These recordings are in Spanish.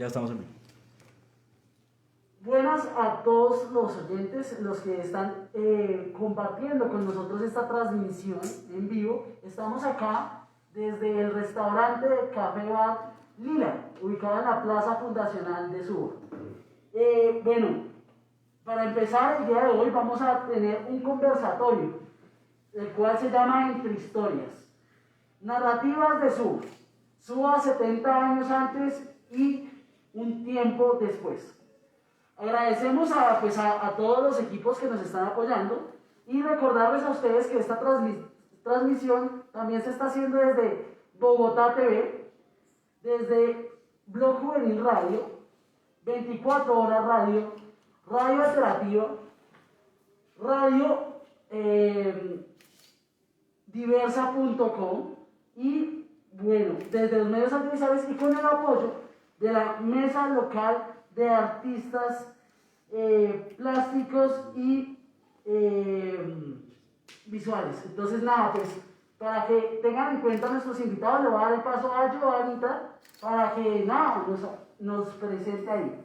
Ya estamos en vivo. Buenas a todos los oyentes, los que están compartiendo con nosotros esta transmisión en vivo. Estamos acá desde el restaurante de Café Bar Lila, ubicado en la Plaza Fundacional de Suba. Bueno, para empezar el día de hoy vamos a tener un conversatorio, el cual se llama Entre Historias. Narrativas de Suba. Suba 70 años antes y un tiempo después. Agradecemos a todos los equipos que nos están apoyando y recordarles a ustedes que esta transmisión también se está haciendo desde Bogotá TV, desde Blog Juvenil Radio, 24 Horas Radio, Radio Alternativa, Radio Diversa.com y bueno, desde los medios audiovisuales y con el apoyo de la Mesa Local de Artistas Plásticos y Visuales. Entonces nada, pues para que tengan en cuenta a nuestros invitados, le voy a dar el paso a Joanita para que nada, nos presente ahí.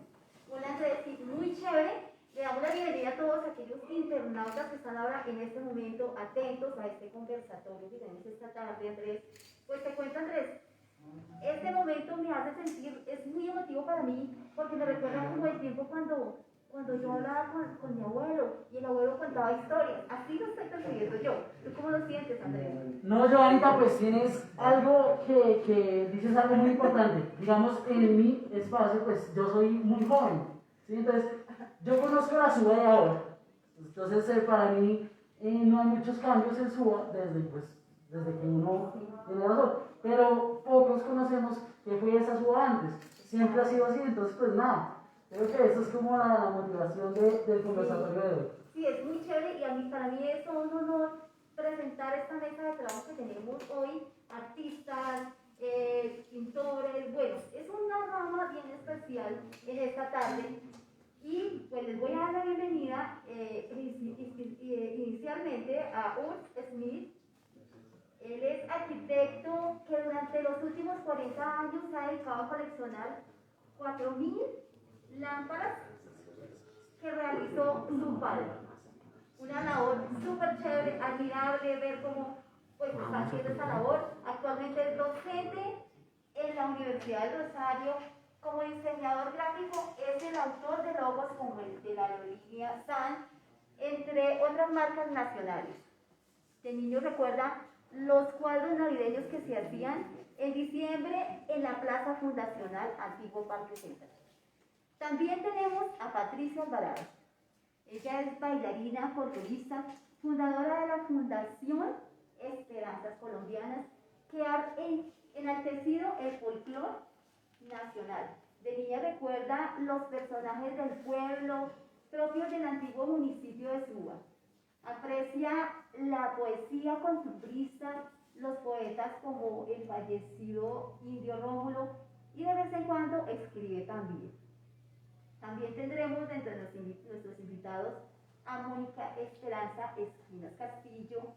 Hola Andrés, muy chévere. Le damos la bienvenida a todos aquellos internautas que están ahora en este momento atentos a este conversatorio que tenemos esta tarde, Andrés. Pues te cuento, Andrés, este momento me hace sentir, es muy emotivo para mí, porque me recuerda como el tiempo cuando yo hablaba con mi abuelo, y el abuelo contaba historias. Así lo estoy percibiendo yo. ¿Tú cómo lo sientes, Andrés? No, Joanita, pues tienes algo que dices algo muy importante. Digamos, en mi espacio, pues yo soy muy joven, ¿sí? Entonces, yo conozco la Suba de ahora. Entonces, para mí, no hay muchos cambios en Suba desde que uno tiene razón. Pero pocos conocemos que fue esa Suba antes. Siempre ha sido así, entonces, pues nada. Creo que eso es como la motivación del conversatorio de hoy. Sí, es muy chévere y para mí es un honor presentar esta mesa de trabajo que tenemos hoy, artistas, pintores, bueno, es una rama bien especial en esta tarde y pues les voy a dar la bienvenida inicialmente a Urs Smith. Él es arquitecto que durante los últimos 40 años se ha dedicado a coleccionar 4.000 lámparas que realizó su padre. Una labor súper chévere, admirable ver cómo pues, está haciendo esta labor. Actualmente es docente en la Universidad del Rosario. Como diseñador gráfico es el autor de logos como el de la aerolínea SAN, entre otras marcas nacionales. De niño recuerda los cuadros navideños que se hacían en diciembre en la Plaza Fundacional, antiguo Parque Central. También tenemos a Patricia Alvarado. Ella es bailarina, folclorista, fundadora de la Fundación Esperanzas Colombianas, que ha enaltecido el folclore nacional. De niña recuerda los personajes del pueblo propios del antiguo municipio de Suba. Aprecia la poesía costumbrista, los poetas como el fallecido Indio Rómulo y de vez en cuando escribe también. También tendremos entre nuestros invitados a Mónica Esperanza Esquinas Castillo.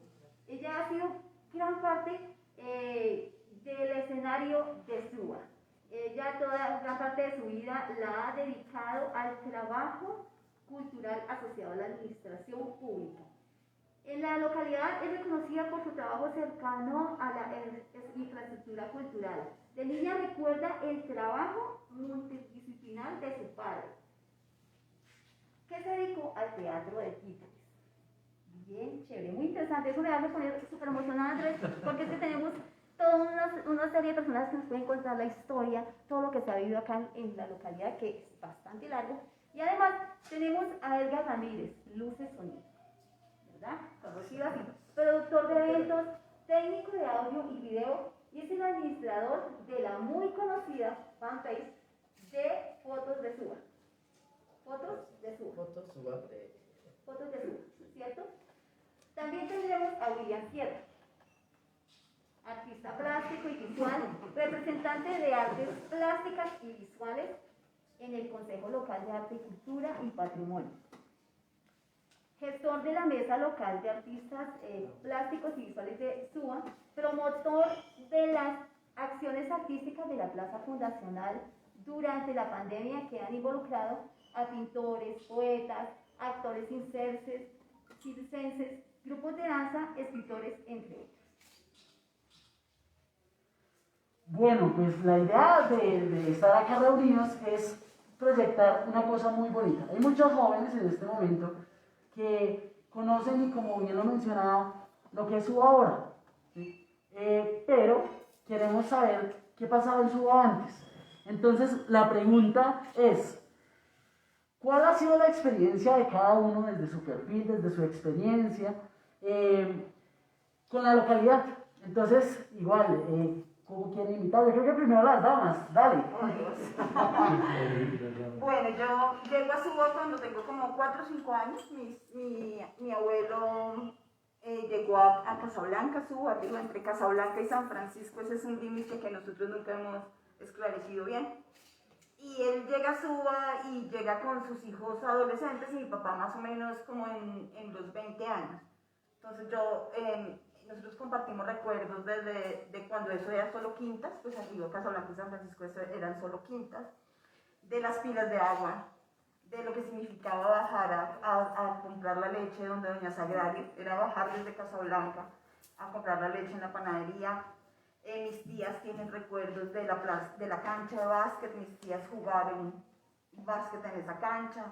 Ella ha sido gran parte del escenario de Suba. Ella gran parte de su vida la ha dedicado al trabajo cultural asociado a la administración pública. En la localidad es reconocida por su trabajo cercano a la infraestructura cultural. De niña recuerda el trabajo multidisciplinar de su padre, que se dedicó al teatro de títeres. Bien, chévere, muy interesante. Eso me hace poner súper emocionada, Andrés, porque es que tenemos toda una serie de personas que nos pueden contar la historia, todo lo que se ha vivido acá en la localidad, que es bastante largo. Y además tenemos a Edgar Ramírez, Luces Sonido, ¿verdad? Conocido así, productor de eventos, técnico de audio y video, y es el administrador de la muy conocida fanpage de Fotos de Suba. Fotos de Suba. Fotos de Suba, ¿cierto? También tendremos a William Sierra, artista plástico y visual, representante de artes plásticas y visuales en el Consejo Local de Arte y Cultura y Patrimonio. Gestor de la Mesa Local de Artistas Plásticos y Visuales de SUA, promotor de las acciones artísticas de la Plaza Fundacional durante la pandemia que han involucrado a pintores, poetas, actores circenses, grupos de danza, escritores, entre otros. Bueno, pues la idea de estar acá reunidos es proyectar una cosa muy bonita. Hay muchos jóvenes en este momento que conocen, y como bien lo mencionaba, lo que es SUA ahora, ¿sí? Pero queremos saber qué pasaba en SUA antes. Entonces la pregunta es, ¿cuál ha sido la experiencia de cada uno desde su perfil, desde su experiencia con la localidad? Entonces, igual, ¿cómo quieren invitar? Yo creo que primero las damas, dale. Bueno, yo llego a Suba cuando tengo como 4 o 5 años. Mi abuelo llegó a Casablanca, Suba, digo, entre Casablanca y San Francisco. Ese es un límite que nosotros nunca hemos esclarecido bien. Y él llega a Suba y llega con sus hijos adolescentes y mi papá más o menos como en los 20 años. Entonces nosotros compartimos recuerdos de cuando eso era solo quintas, pues arriba Casablanca y San Francisco eso eran solo quintas, de las pilas de agua, de lo que significaba bajar a comprar la leche donde doña Sagrario, era bajar desde Casablanca a comprar la leche en la panadería. Mis tías tienen recuerdos de la cancha de básquet, mis tías jugaron básquet en esa cancha.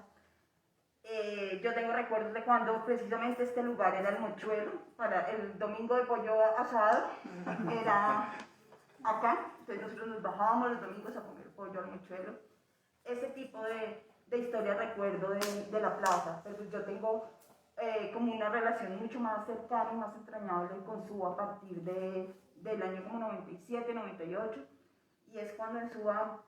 Yo tengo recuerdos de cuando precisamente este lugar era el Mochuelo, para el domingo de pollo asado, era acá, entonces nosotros nos bajábamos los domingos a comer pollo al Mochuelo. Ese tipo de historia recuerdo de la plaza, pero yo tengo como una relación mucho más cercana y más entrañable con Suba a partir del año como 97, 98, y es cuando en Suba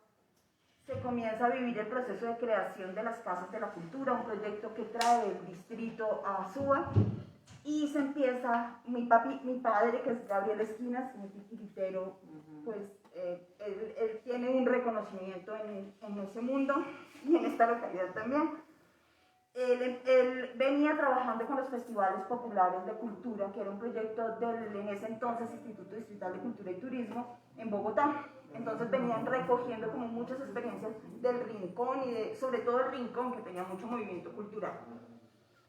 se comienza a vivir el proceso de creación de las Casas de la Cultura, un proyecto que trae el distrito a Suba, y se empieza, mi padre, que es Gabriel Esquinas, un titiritero, pues él tiene un reconocimiento en ese mundo y en esta localidad también. Él venía trabajando con los festivales populares de cultura, que era un proyecto del en ese entonces Instituto Distrital de Cultura y Turismo en Bogotá. Entonces venían recogiendo como muchas experiencias del Rincón y sobre todo el Rincón, que tenía mucho movimiento cultural.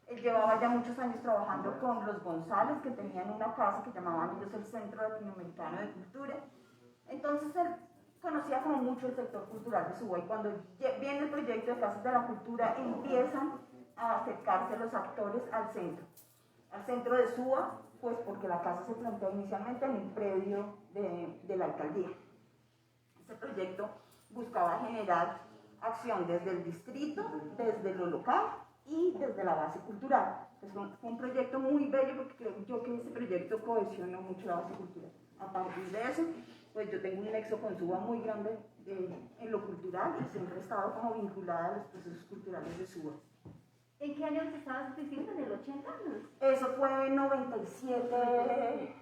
Él llevaba ya muchos años trabajando con los González, que tenían una casa que llamaban ellos el Centro Latinoamericano de Cultura. Entonces él conocía como mucho el sector cultural de Suba, y cuando viene el proyecto de Casas de la Cultura empiezan a acercarse los actores al centro de Suba, pues porque la casa se plantea inicialmente en un predio de la alcaldía. Este proyecto buscaba generar acción desde el distrito, desde lo local y desde la base cultural. Pues fue un proyecto muy bello, porque creo yo que ese proyecto cohesionó mucho la base cultural. A partir de eso, pues yo tengo un nexo con Suba muy grande en lo cultural, y siempre he estado como vinculada a los procesos culturales de Suba. ¿En qué año estabas diciendo? ¿En el 80? Eso fue en 97,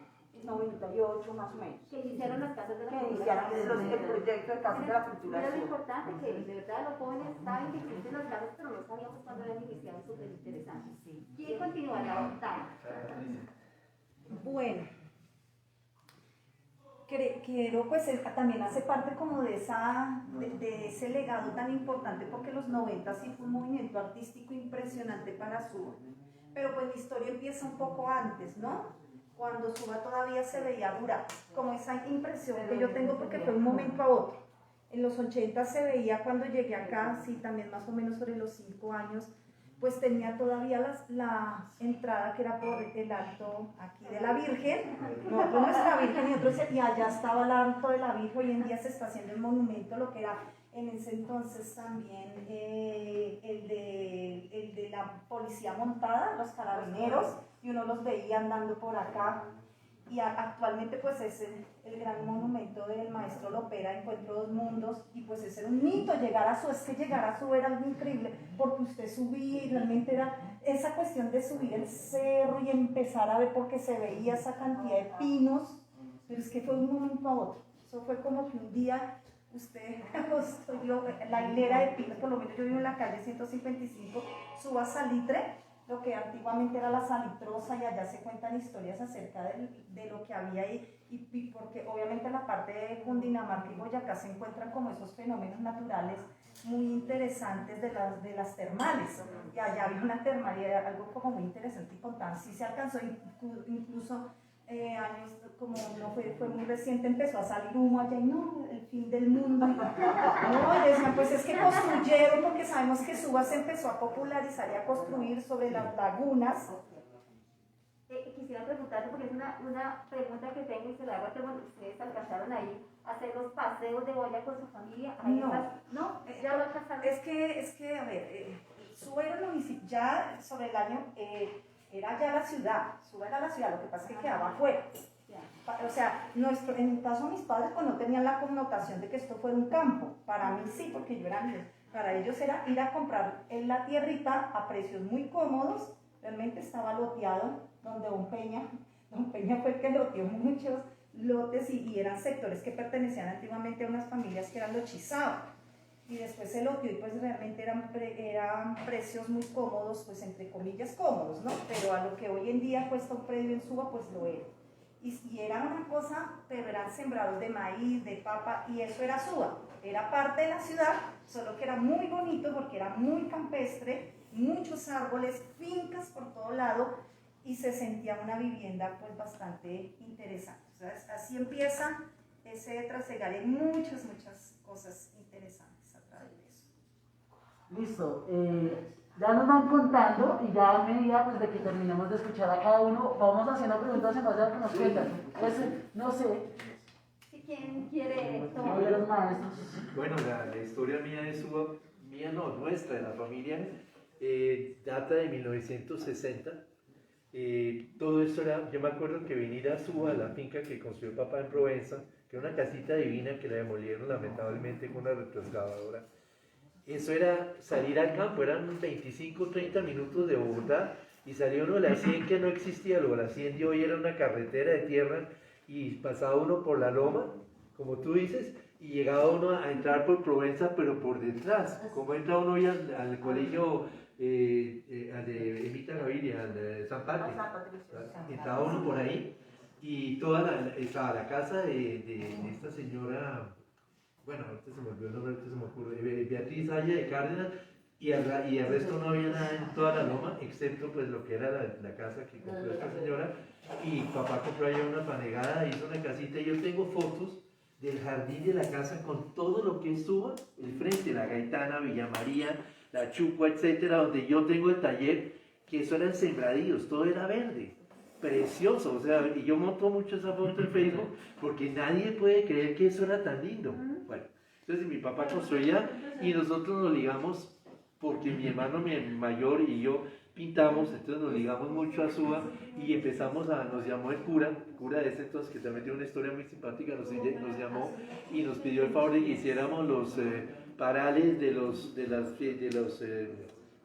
98 más o menos. Que iniciaron las Casas de la Cultura. Que iniciaron el proyecto de Casas de la Cultura. Era lo importante, que de verdad los jóvenes saben que existen las casas, pero no sabíamos cuándo eran iniciadas, súper interesante. ¿Quién continúa? La Octava. Bueno, quiero, pues también hace parte como de ese legado tan importante, porque los 90 sí fue un movimiento artístico impresionante para Suba, pero pues mi historia empieza un poco antes, ¿no? Cuando Suba todavía se veía dura, como esa impresión que yo tengo, porque fue un momento a otro. En los 80 se veía, cuando llegué acá, sí, también más o menos sobre los 5 años, pues tenía todavía la entrada que era por el alto aquí de la Virgen, no por nuestra Virgen, y allá estaba el alto de la Virgen. Hoy en día se está haciendo el monumento, lo que era en ese entonces también el de la policía montada, los carabineros, y uno los veía andando por acá. Y actualmente pues es el gran monumento del maestro Lopera, Encuentro de dos Mundos, y pues ese era un mito, llegar a Suba era algo increíble, porque usted subía y realmente era esa cuestión de subir el cerro y empezar a ver, porque se veía esa cantidad de pinos, pero es que fue de un momento a otro. Eso fue como que un día usted, la hilera de pinos, por lo menos yo vivo en la calle 155, Suba Salitre, lo que antiguamente era la salitrosa, y allá se cuentan historias acerca de lo que había ahí, y porque obviamente en la parte de Cundinamarca y Boyacá se encuentran como esos fenómenos naturales muy interesantes de las termales, y allá había una termal y era algo como muy interesante y contar, sí se alcanzó incluso años, como no fue muy reciente, empezó a salir humo allá y no, el fin del mundo. No, y decían, pues es que construyeron, porque sabemos que Suba se empezó a popularizar y a construir sobre las lagunas. Quisiera preguntarte, porque es una pregunta que tengo y se la hago a todos. ¿Ustedes alcanzaron ahí a hacer los paseos de olla con su familia? ¿No? ¿Ya lo alcanzaron? Es que a ver, Suba era el municipio, ya sobre el año, era ya la ciudad, Suba era la ciudad, lo que pasa es que quedaba afuera. O sea, en el caso de mis padres pues no tenían la connotación de que esto fuera un campo. Para mí sí, porque yo era niña. Para ellos era ir a comprar en la tierrita a precios muy cómodos. Realmente estaba loteado, donde don Peña fue el que loteó muchos lotes, y eran sectores que pertenecían antiguamente a unas familias que eran los Chizao. Y después se loteó y pues realmente eran precios muy cómodos, pues entre comillas cómodos, ¿no? Pero a lo que hoy en día cuesta un predio en Suba, pues lo era. Y era una cosa, pero eran sembrados de maíz, de papa, y eso era Suba. Era parte de la ciudad, solo que era muy bonito porque era muy campestre, muchos árboles, fincas por todo lado, y se sentía una vivienda pues bastante interesante. O sea, así empieza ese trasegar en muchas cosas interesantes a través de eso. Listo. Ya nos van contando, y ya a medida pues, de que terminemos de escuchar a cada uno, vamos haciendo preguntas en base a lo que nos cuentan. Pues, no sé. ¿Quién quiere No, tomar? los maestros. Bueno, la historia mía de Suba, mía no, nuestra, de la familia, data de 1960. Todo esto era, yo me acuerdo que venir a Suba, a la finca que construyó papá en Provenza, que era una casita divina que la demolieron lamentablemente con una retroexcavadora. Eso era salir al campo, eran 25, 30 minutos de Bogotá, y salía uno de la 100 que no existía, luego la 100 de hoy era una carretera de tierra, y pasaba uno por la loma, como tú dices, y llegaba uno a entrar por Provenza, pero por detrás, como entra uno hoy al colegio al de Evita Gaviria, al de San Patricio, entraba uno por ahí, y estaba la casa de esta señora, bueno, ahorita se me olvidó el nombre, ahorita se me ocurre, Beatriz Aya de Cárdenas, y el resto no había nada en toda la loma, excepto pues lo que era la casa que compró esta señora, y papá compró allá una panegada, hizo una casita, y yo tengo fotos del jardín de la casa con todo lo que es Suba, el frente, la Gaitana, Villa María, la Chucua, etcétera, donde yo tengo el taller, que eso eran sembradíos, todo era verde, precioso, o sea, y yo monto mucho esa foto en Facebook, porque nadie puede creer que eso era tan lindo. Bueno, entonces mi papá construía, y nosotros nos ligamos, porque mi hermano mayor y yo pintamos, entonces nos ligamos mucho a Suba, y nos llamó el cura de ese entonces, que también tiene una historia muy simpática, nos llamó y nos pidió el favor de que hiciéramos los parales de los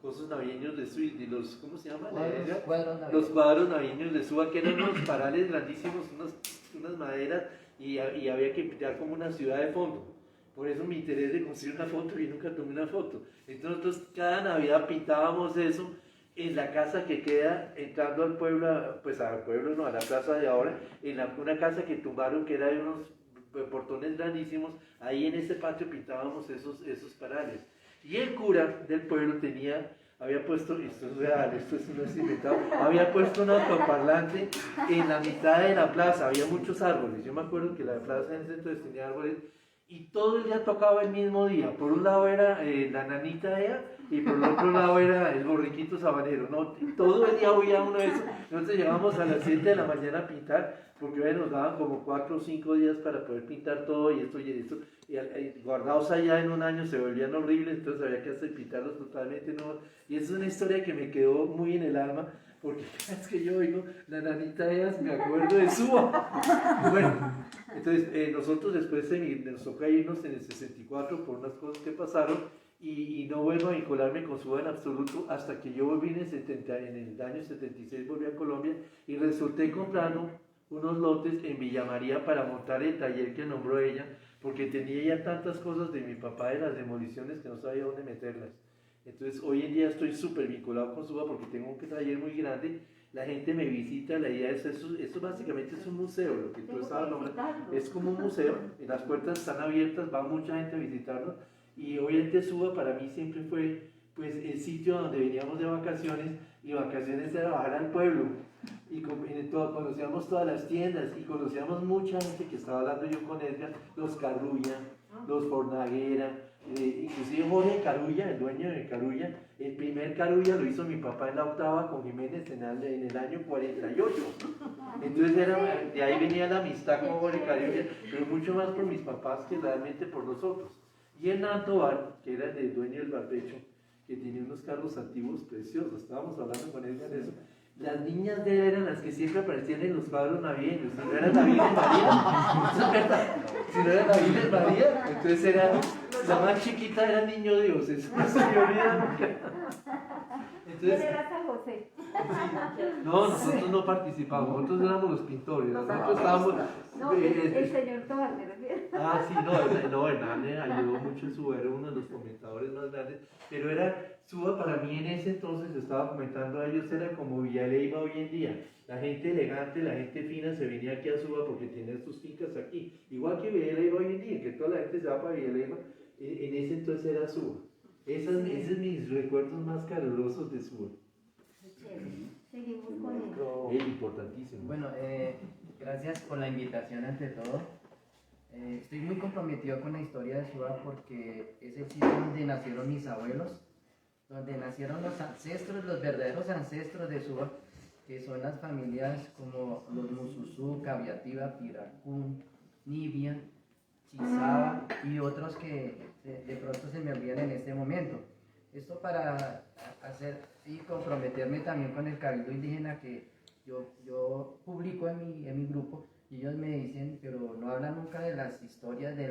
cosas navideños de los, ¿cómo se llama? Los cuadros navideños de Suba, que eran unos parales grandísimos, unas maderas, y había que pintar como una ciudad de fondo. Por eso mi interés de conseguir una foto, y nunca tomé una foto. Entonces nosotros cada Navidad pintábamos eso en la casa que queda entrando al pueblo, pues al pueblo no, a la plaza de ahora, una casa que tumbaron, que era de unos portones grandísimos. Ahí en ese patio pintábamos esos parales. Y el cura del pueblo había puesto, esto es real, esto no es inventado, había puesto un altoparlante en la mitad de la plaza, había muchos árboles. Yo me acuerdo que la plaza en ese entonces tenía árboles, y todo el día tocaba el mismo día. Por un lado era la nanita ella, y por el otro lado era el borriquito sabanero, ¿no? Todo el día oía uno de eso. Entonces llegábamos a las 7 de la mañana a pintar, porque hoy nos daban como 4 o 5 días para poder pintar todo, y esto, y guardados allá en un año se volvían horribles, entonces había que hacer pintarlos totalmente nuevos. Y es una historia que me quedó muy en el alma, porque cada vez que yo oigo la nanita ellas me acuerdo de Suba. Bueno, entonces nosotros después nos tocó irnos en el 64 por unas cosas que pasaron, y no vuelvo a vincularme con Suba en absoluto hasta que yo volví en el año 76, volví a Colombia, y resulté comprando unos lotes en Villa María para montar el taller que nombró ella, porque tenía ya tantas cosas de mi papá de las demoliciones que no sabía dónde meterlas. Entonces hoy en día estoy súper vinculado con Suba porque tengo un taller muy grande, la gente me visita, la idea es eso, esto básicamente es un museo, lo que tú estabas nombrando, es como un museo, las puertas están abiertas, va mucha gente a visitarnos y obviamente Suba para mí siempre fue pues el sitio donde veníamos de vacaciones y vacaciones era bajar al pueblo y conocíamos todas las tiendas y conocíamos mucha gente que estaba hablando yo con Edgar, los Carrulla, los Fornaguera, inclusive Jorge Carulla, el dueño de Carulla, el primer Carulla lo hizo mi papá en la octava con Jiménez en el año 48. Entonces de ahí venía la amistad con Jorge Carulla, pero mucho más por mis papás que realmente por nosotros. Y Hernán Tobar, que era el dueño del barbecho, que tenía unos carros antiguos preciosos, estábamos hablando con él de eso. Las niñas de él eran las que siempre aparecían en los cuadros navideños. Si no era la Virgen María, eso es verdad. Si no era la Virgen María, entonces era la más chiquita era el niño Dios. Eso no se me olvida nunca. ¿Quién era San José? No, nosotros no participamos, nosotros éramos los pintores. Nosotros estábamos. No, el señor Tobar me refiero. Sí, no, Hernán me ayudó mucho en Suba, era uno de los comentadores más grandes, pero Suba para mí en ese entonces, yo estaba comentando a ellos, era como Villaleiva hoy en día. La gente elegante, la gente fina se venía aquí a Suba porque tiene sus fincas aquí, igual que Villaleiva hoy en día, que toda la gente se va para Villaleiva, en ese entonces era Suba. Esos son mis recuerdos más calurosos de Suba. Seguimos con él. Es importantísimo. Bueno, gracias por la invitación ante todo. Estoy muy comprometido con la historia de Suba porque es el sitio donde nacieron mis abuelos, donde nacieron los ancestros, los verdaderos ancestros de Suba, que son las familias como los Mususú, Caviativa, Piracún, Nibia, Chizaba y otros que de pronto se me olvidan en este momento. Esto para hacer y comprometerme también con el Cabildo Indígena que yo publico en mi grupo y ellos me dicen, pero no hablan nunca de las historias de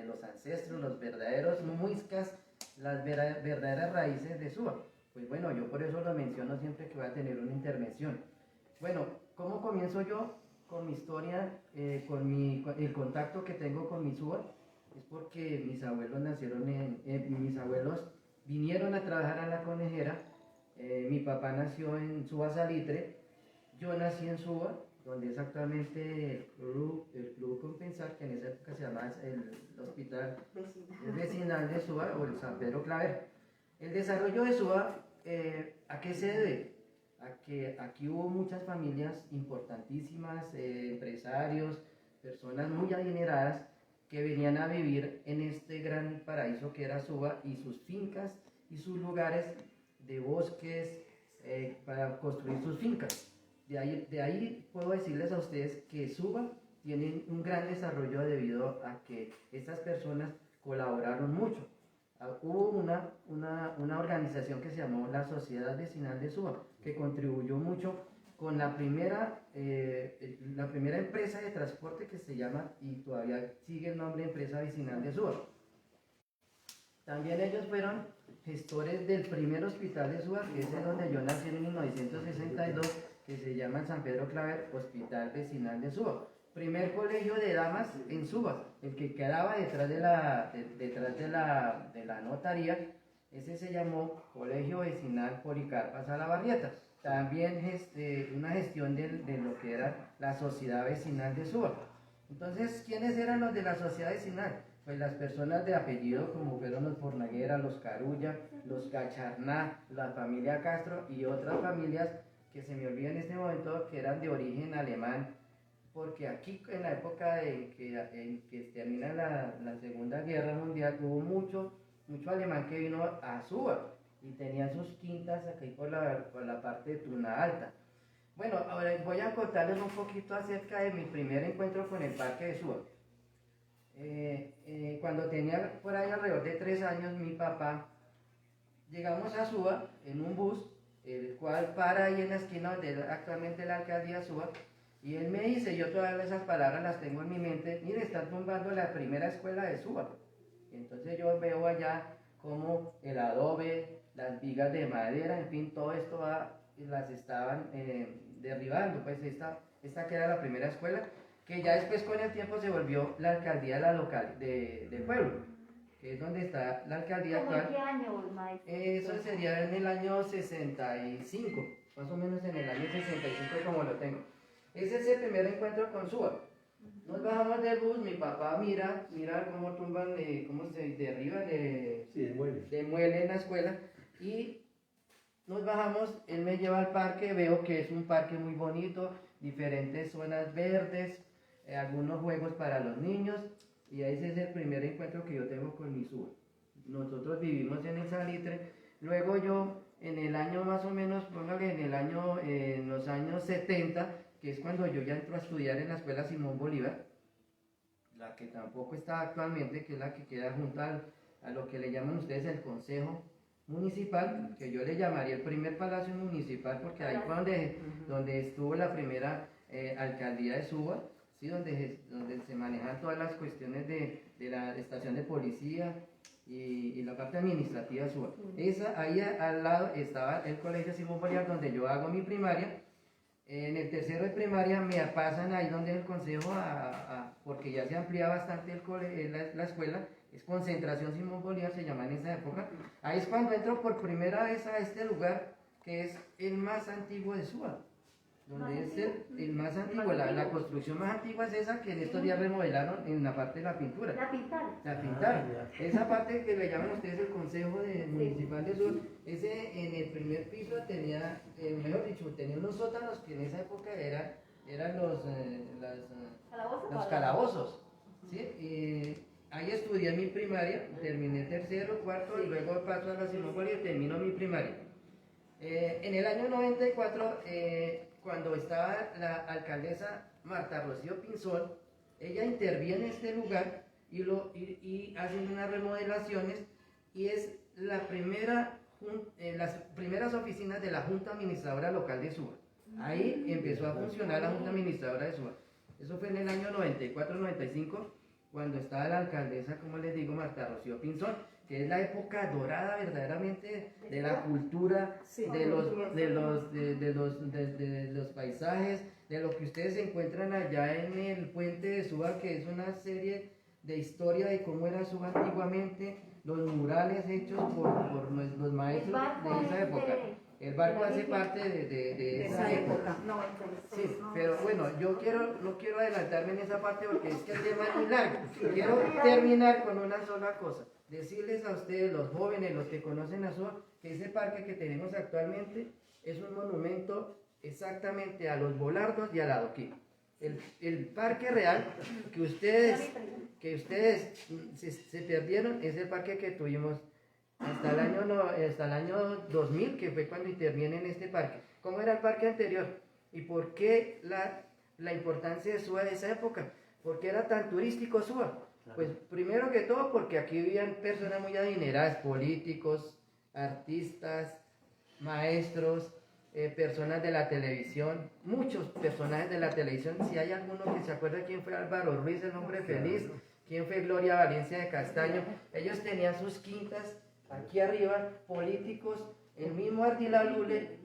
los ancestros, los verdaderos muiscas, las verdaderas raíces de Suba. Pues bueno, yo por eso lo menciono siempre que voy a tener una intervención. Bueno, ¿cómo comienzo yo con mi historia, con el contacto que tengo con mi Suba? Es porque mis abuelos mis abuelos vinieron a trabajar a la conejera. Mi papá nació en Suba Salitre, yo nací en Suba, donde es actualmente el Club Compensar, que en esa época se llamaba el Hospital Vecinal de Suba o el San Pedro Claver. El desarrollo de Suba, ¿a qué se debe? A que aquí hubo muchas familias importantísimas, empresarios, personas muy adineradas que venían a vivir en este gran paraíso que era Suba y sus fincas y sus lugares de bosques para construir sus fincas. De ahí puedo decirles a ustedes que Suba tiene un gran desarrollo debido a que estas personas colaboraron mucho. Hubo una organización que se llamó la Sociedad Vecinal de Suba, que contribuyó mucho con la primera empresa de transporte que se llama, y todavía sigue el nombre, Empresa Vecinal de Suba. También ellos fueron gestores del primer hospital de Suba, que es de donde yo nací en 1962, que se llama San Pedro Claver, Hospital Vecinal de Suba. Primer colegio de damas en Suba, el que quedaba detrás de la notaría, ese se llamó Colegio Vecinal Policarpa Salabarrieta. También una gestión de lo que era la Sociedad Vecinal de Suba. Entonces, ¿quiénes eran los de la Sociedad Vecinal? Pues las personas de apellido, como fueron los Fornaguera, los Carulla, los Cacharná, la familia Castro y otras familias que se me olvidan en este momento que eran de origen alemán, porque aquí en la época en que termina la Segunda Guerra Mundial hubo mucho alemán que vino a Suba y tenían sus quintas aquí por la parte de Tuna Alta. Bueno, ahora voy a contarles un poquito acerca de mi primer encuentro con el Parque de Suba. Cuando tenía por ahí alrededor de 3 años, mi papá, llegamos a Suba en un bus, el cual para ahí en la esquina donde actualmente la alcaldía Suba, y él me dice, yo todas esas palabras las tengo en mi mente, mire, están tumbando la primera escuela de Suba. Entonces yo veo allá como el adobe, las vigas de madera, en fin, todo esto las estaban derribando, pues esta que era la primera escuela, que ya después con el tiempo se volvió la alcaldía del pueblo. que es donde está la alcaldía ¿Cómo en actual. qué año, maestro? Eso sería en el año 65, más o menos en el año 65 como lo tengo. Ese es el primer encuentro con Suba. Nos bajamos del bus, mi papá mira cómo tumban, cómo se derriban Sí, es muele. de muele en la escuela, y nos bajamos, él me lleva al parque, veo que es un parque muy bonito, diferentes zonas verdes, algunos juegos para los niños, y ese es el primer encuentro que yo tengo con mi Suba. Nosotros vivimos en el Salitre, luego yo en el año más o menos, póngale en los años 70, que es cuando yo ya entro a estudiar en la escuela Simón Bolívar, la que tampoco está actualmente, que es la que queda junto a lo que le llaman ustedes el Consejo Municipal, que yo le llamaría el primer palacio municipal, porque ahí fue donde estuvo la primera alcaldía de Suba, ¿sí? donde se manejan todas las cuestiones de la estación de policía y la parte administrativa de Suba. Ahí al lado estaba el Colegio Simón Bolívar, donde yo hago mi primaria. En el tercero de primaria me pasan ahí donde el consejo, porque ya se amplía bastante la escuela, es Concentración Simón Bolívar, se llama en esa época. Ahí es cuando entro por primera vez a este lugar, que es el más antiguo de Suba, donde es el más antiguo, la construcción más antigua es esa que en estos días remodelaron en la parte de la pintura. La pintaron. La pintaron. Esa parte que le llaman ustedes el Consejo Municipal de Sur, ese en el primer piso tenía, mejor dicho, tenía unos sótanos que en esa época eran los calabozos. ¿Sí? Ahí estudié mi primaria, terminé tercero, cuarto, y luego paso a la Simón Bolívar y termino mi primaria. En el año 94, cuando estaba la alcaldesa Marta Rocío Pinzón, ella interviene en este lugar y hacen unas remodelaciones, y es las primeras oficinas de la Junta Administradora Local de Suba. Ahí empezó a funcionar la Junta Administradora de Suba. Eso fue en el año 94-95, cuando estaba la alcaldesa, como les digo, Marta Rocío Pinzón, que es la época dorada verdaderamente de la cultura, de los paisajes, de lo que ustedes encuentran allá en el puente de Suba, que es una serie de historia de cómo era Suba antiguamente, los murales hechos por los maestros de esa época. El barco hace parte de esa época. Sí, pero bueno, no quiero adelantarme en esa parte porque es que el tema es muy largo. Quiero terminar con una sola cosa. Decirles a ustedes, los jóvenes, los que conocen a Suba, que ese parque que tenemos actualmente es un monumento exactamente a los Volardos y al Adoquín. El parque real que ustedes se perdieron es el parque que tuvimos hasta el año 2000, que fue cuando interviene en este parque. ¿Cómo era el parque anterior? ¿Y por qué la importancia de Suba de esa época? ¿Por qué era tan turístico Suba? Pues primero que todo porque aquí vivían personas muy adineradas, políticos, artistas, maestros, personas de la televisión, muchos personajes de la televisión. Si hay alguno que se acuerda quién fue Álvaro Ruiz, el hombre feliz, quién fue Gloria Valencia de Castaño, ellos tenían sus quintas aquí arriba, políticos, el mismo Ardila Lule,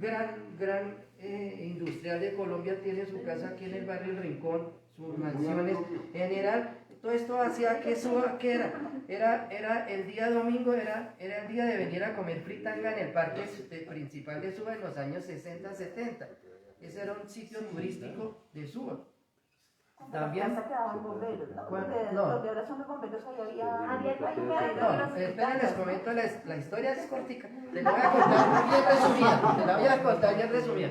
gran industrial de Colombia, tiene su casa aquí en el barrio El Rincón, sus mansiones, en general. Todo esto hacía que Suba, que era el día domingo, era el día de venir a comer fritanga en el parque principal de Suba en los años 60-70. Ese era un sitio turístico de Suba. También. Donde ahora son los bomberos, ahí No, esperen, les comento la historia es cortica. Te la voy a contar bien resumida.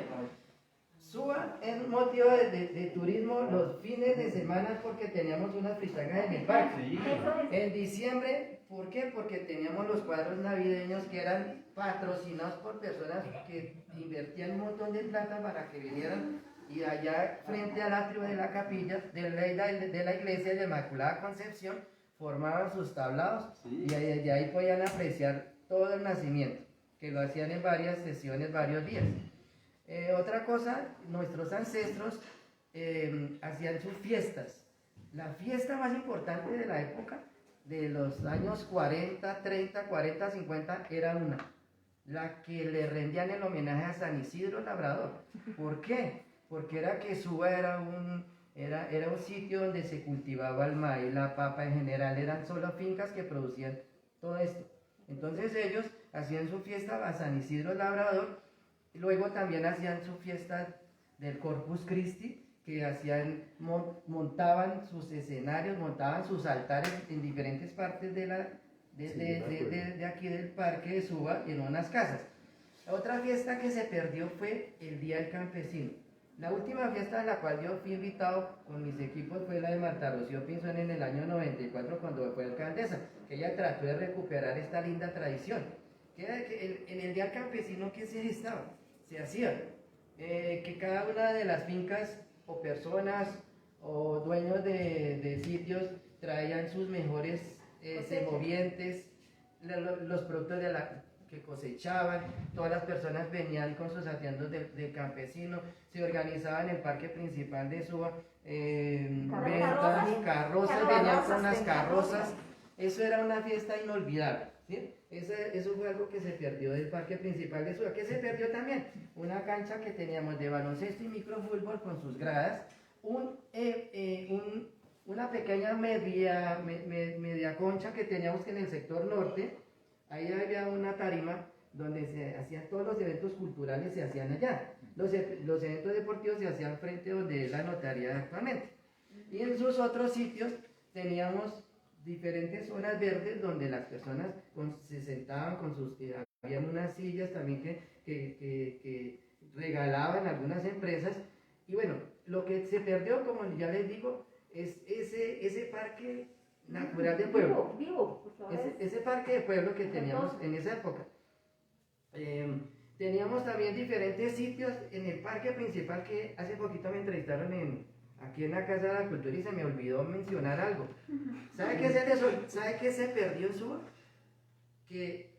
Suba es un motivo de turismo los fines de semana porque teníamos unas fritangas en el parque. En diciembre, ¿por qué? Porque teníamos los cuadros navideños que eran patrocinados por personas que invertían un montón de plata para que vinieran, y allá frente al atrio de la capilla de la iglesia de la Inmaculada Concepción formaban sus tablados, y de ahí podían apreciar todo el nacimiento, que lo hacían en varias sesiones, varios días. Otra cosa, nuestros ancestros hacían sus fiestas. La fiesta más importante de la época, de los años 40, 30, 40, 50, era la que le rendían el homenaje a San Isidro Labrador. ¿Por qué? Porque era que Suba era era un sitio donde se cultivaba el maíz, la papa en general, eran solo fincas que producían todo esto. Entonces ellos hacían su fiesta a San Isidro Labrador, y luego también hacían su fiesta del Corpus Christi, que montaban sus escenarios, montaban sus altares en diferentes partes de aquí del parque de Suba y en unas casas. La otra fiesta que se perdió fue el Día del Campesino. La última fiesta a la cual yo fui invitado con mis equipos fue la de Marta Rocío Pinzón en el año 94 cuando fue alcaldesa, que ella trató de recuperar esta linda tradición. Que era que en el Día del Campesino, ¿qué se hacía? Que cada una de las fincas o personas o dueños de sitios traían sus mejores semovientes, los productos que cosechaban, todas las personas venían con sus atiendos del campesino, se organizaban en el parque principal de Suba, ventas, carrozas, venían con las carrozas, eso era una fiesta inolvidable, ¿sí? Eso fue algo que se perdió del parque principal de Suba. ¿Qué se perdió también? Una cancha que teníamos de baloncesto y microfútbol con sus gradas, una pequeña media concha que teníamos en el sector norte. Ahí había una tarima donde se hacían todos los eventos culturales, se hacían allá. Los eventos deportivos se hacían frente donde es la notaría actualmente. Y en sus otros sitios teníamos diferentes zonas verdes donde las personas se sentaban con sus... habían unas sillas también que regalaban algunas empresas. Y bueno, lo que se perdió, como ya les digo, es ese parque natural de pueblo. Vivo, por favor. Ese parque de pueblo que teníamos en esa época. Teníamos también diferentes sitios en el parque principal que hace poquito me entrevistaron aquí en la Casa de la Cultura y se me olvidó mencionar algo. ¿Sabe qué se perdió en Suba? Que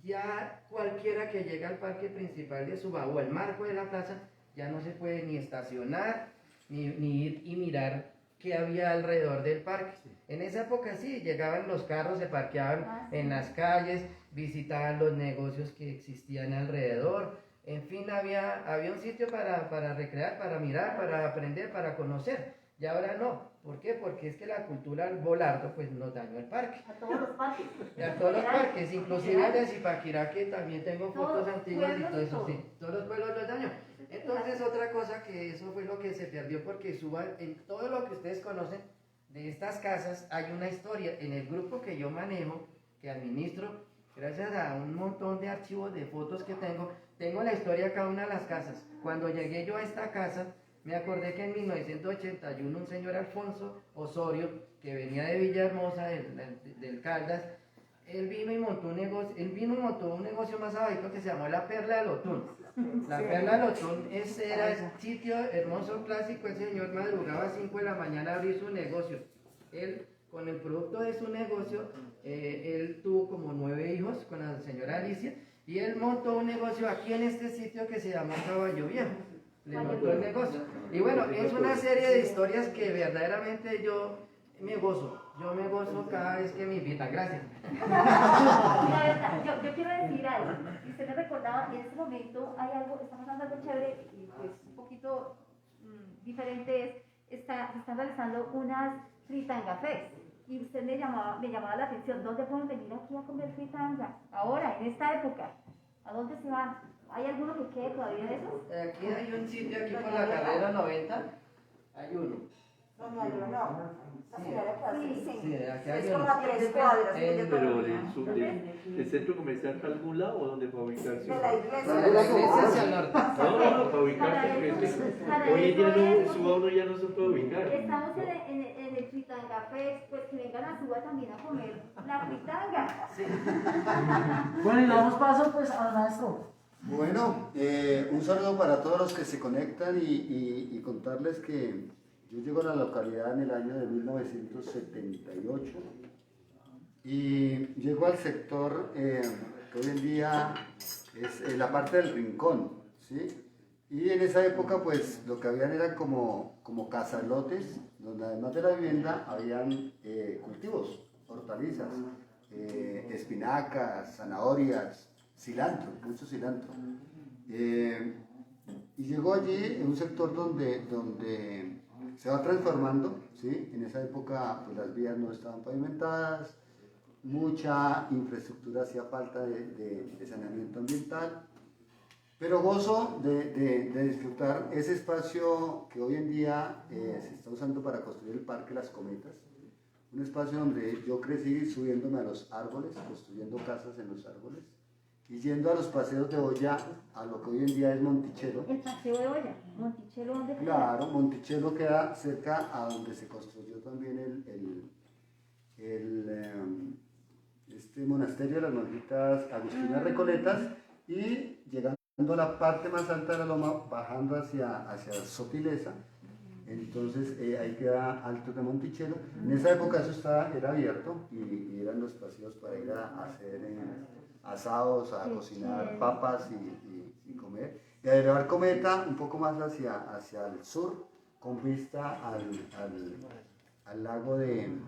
ya cualquiera que llega al parque principal de Suba o al marco de la plaza ya no se puede ni estacionar ni ir y mirar qué había alrededor del parque. En esa época sí, llegaban los carros, se parqueaban en las calles, visitaban los negocios que existían alrededor, en fin, había un sitio para recrear, para mirar, para aprender, para conocer. Y ahora no. ¿Por qué? Porque es que la cultura Volardo pues nos dañó el parque. A todos los parques. A todos los parques, inclusive el de Zipaquirá, que también tengo fotos antiguas y todo eso, sí. Todos los pueblos los dañó. Entonces otra cosa que eso fue lo que se perdió, porque Suba, en todo lo que ustedes conocen de estas casas, hay una historia. En el grupo que yo manejo, que administro, gracias a un montón de archivos de fotos que tengo la historia de cada una de las casas. Cuando llegué yo a esta casa, me acordé que en 1981 un señor Alfonso Osorio, que venía de Villahermosa, del Caldas, él vino y montó un negocio más abajo que se llamó La Perla del Otún. La Perla del Otún, ese era el sitio hermoso, clásico. El señor madrugaba a 5 de la mañana a abrir su negocio. Él, con el producto de su negocio, él tuvo como 9 hijos con la señora Alicia, y él montó un negocio aquí en este sitio que se llamó Caballo Viejo. Le montó el negocio. Y bueno, es una serie de historias que verdaderamente yo me gozo cada vez que me invitan. Gracias. La verdad, yo quiero decir algo. Y usted me recordaba, en este momento hay algo, está pasando algo chévere y pues un poquito diferente. Se están realizando unas fritanga fest. Y usted me llamaba la atención, ¿dónde pueden venir aquí a comer fritanga? Ahora, en esta época, ¿a dónde se van? ¿Hay alguno que quede todavía de esos? Aquí hay un sitio, aquí por la carrera 90, hay uno. No. La señora que hace, sí. Sí, aquí hay Es uno. como a 3 cuadras. Pero ¿del centro comercial está algún lado o dónde para ubicarse? De la iglesia. De la iglesia hacia el norte. No, para ubicarse, porque es que hoy en día no, Suba uno ya no se puede ubicar. Estamos en el fritanga fest, pues que vengan a Suba también a comer la fritanga. Sí. Bueno, y damos paso pues al maestro. Bueno, un saludo para todos los que se conectan y contarles que yo llego a la localidad en el año de 1978 y llego al sector que hoy en día es la parte del Rincón, ¿sí? Y en esa época pues lo que habían eran como casalotes, donde además de la vivienda habían cultivos, hortalizas, espinacas, zanahorias, cilantro, mucho cilantro. Y llegó allí en un sector donde se va transformando, ¿sí? En esa época pues, las vías no estaban pavimentadas, mucha infraestructura hacía falta de saneamiento ambiental, pero gozo de disfrutar ese espacio que hoy en día se está usando para construir el Parque Las Cometas, un espacio donde yo crecí subiéndome a los árboles, construyendo casas en los árboles, y yendo a los paseos de olla, a lo que hoy en día es Monticello. El paseo de olla, Monticello, ¿dónde queda? Claro, Monticello queda cerca a donde se construyó también este monasterio de las monjitas Agustinas Recoletas, y llegando a la parte más alta de la loma, bajando hacia Sotileza, entonces ahí queda Alto de Monticello. En esa época eso era abierto y eran los paseos para ir a hacer asados, a cocinar papas y comer. Y a elevar Cometa un poco más hacia el sur, con vista al lago del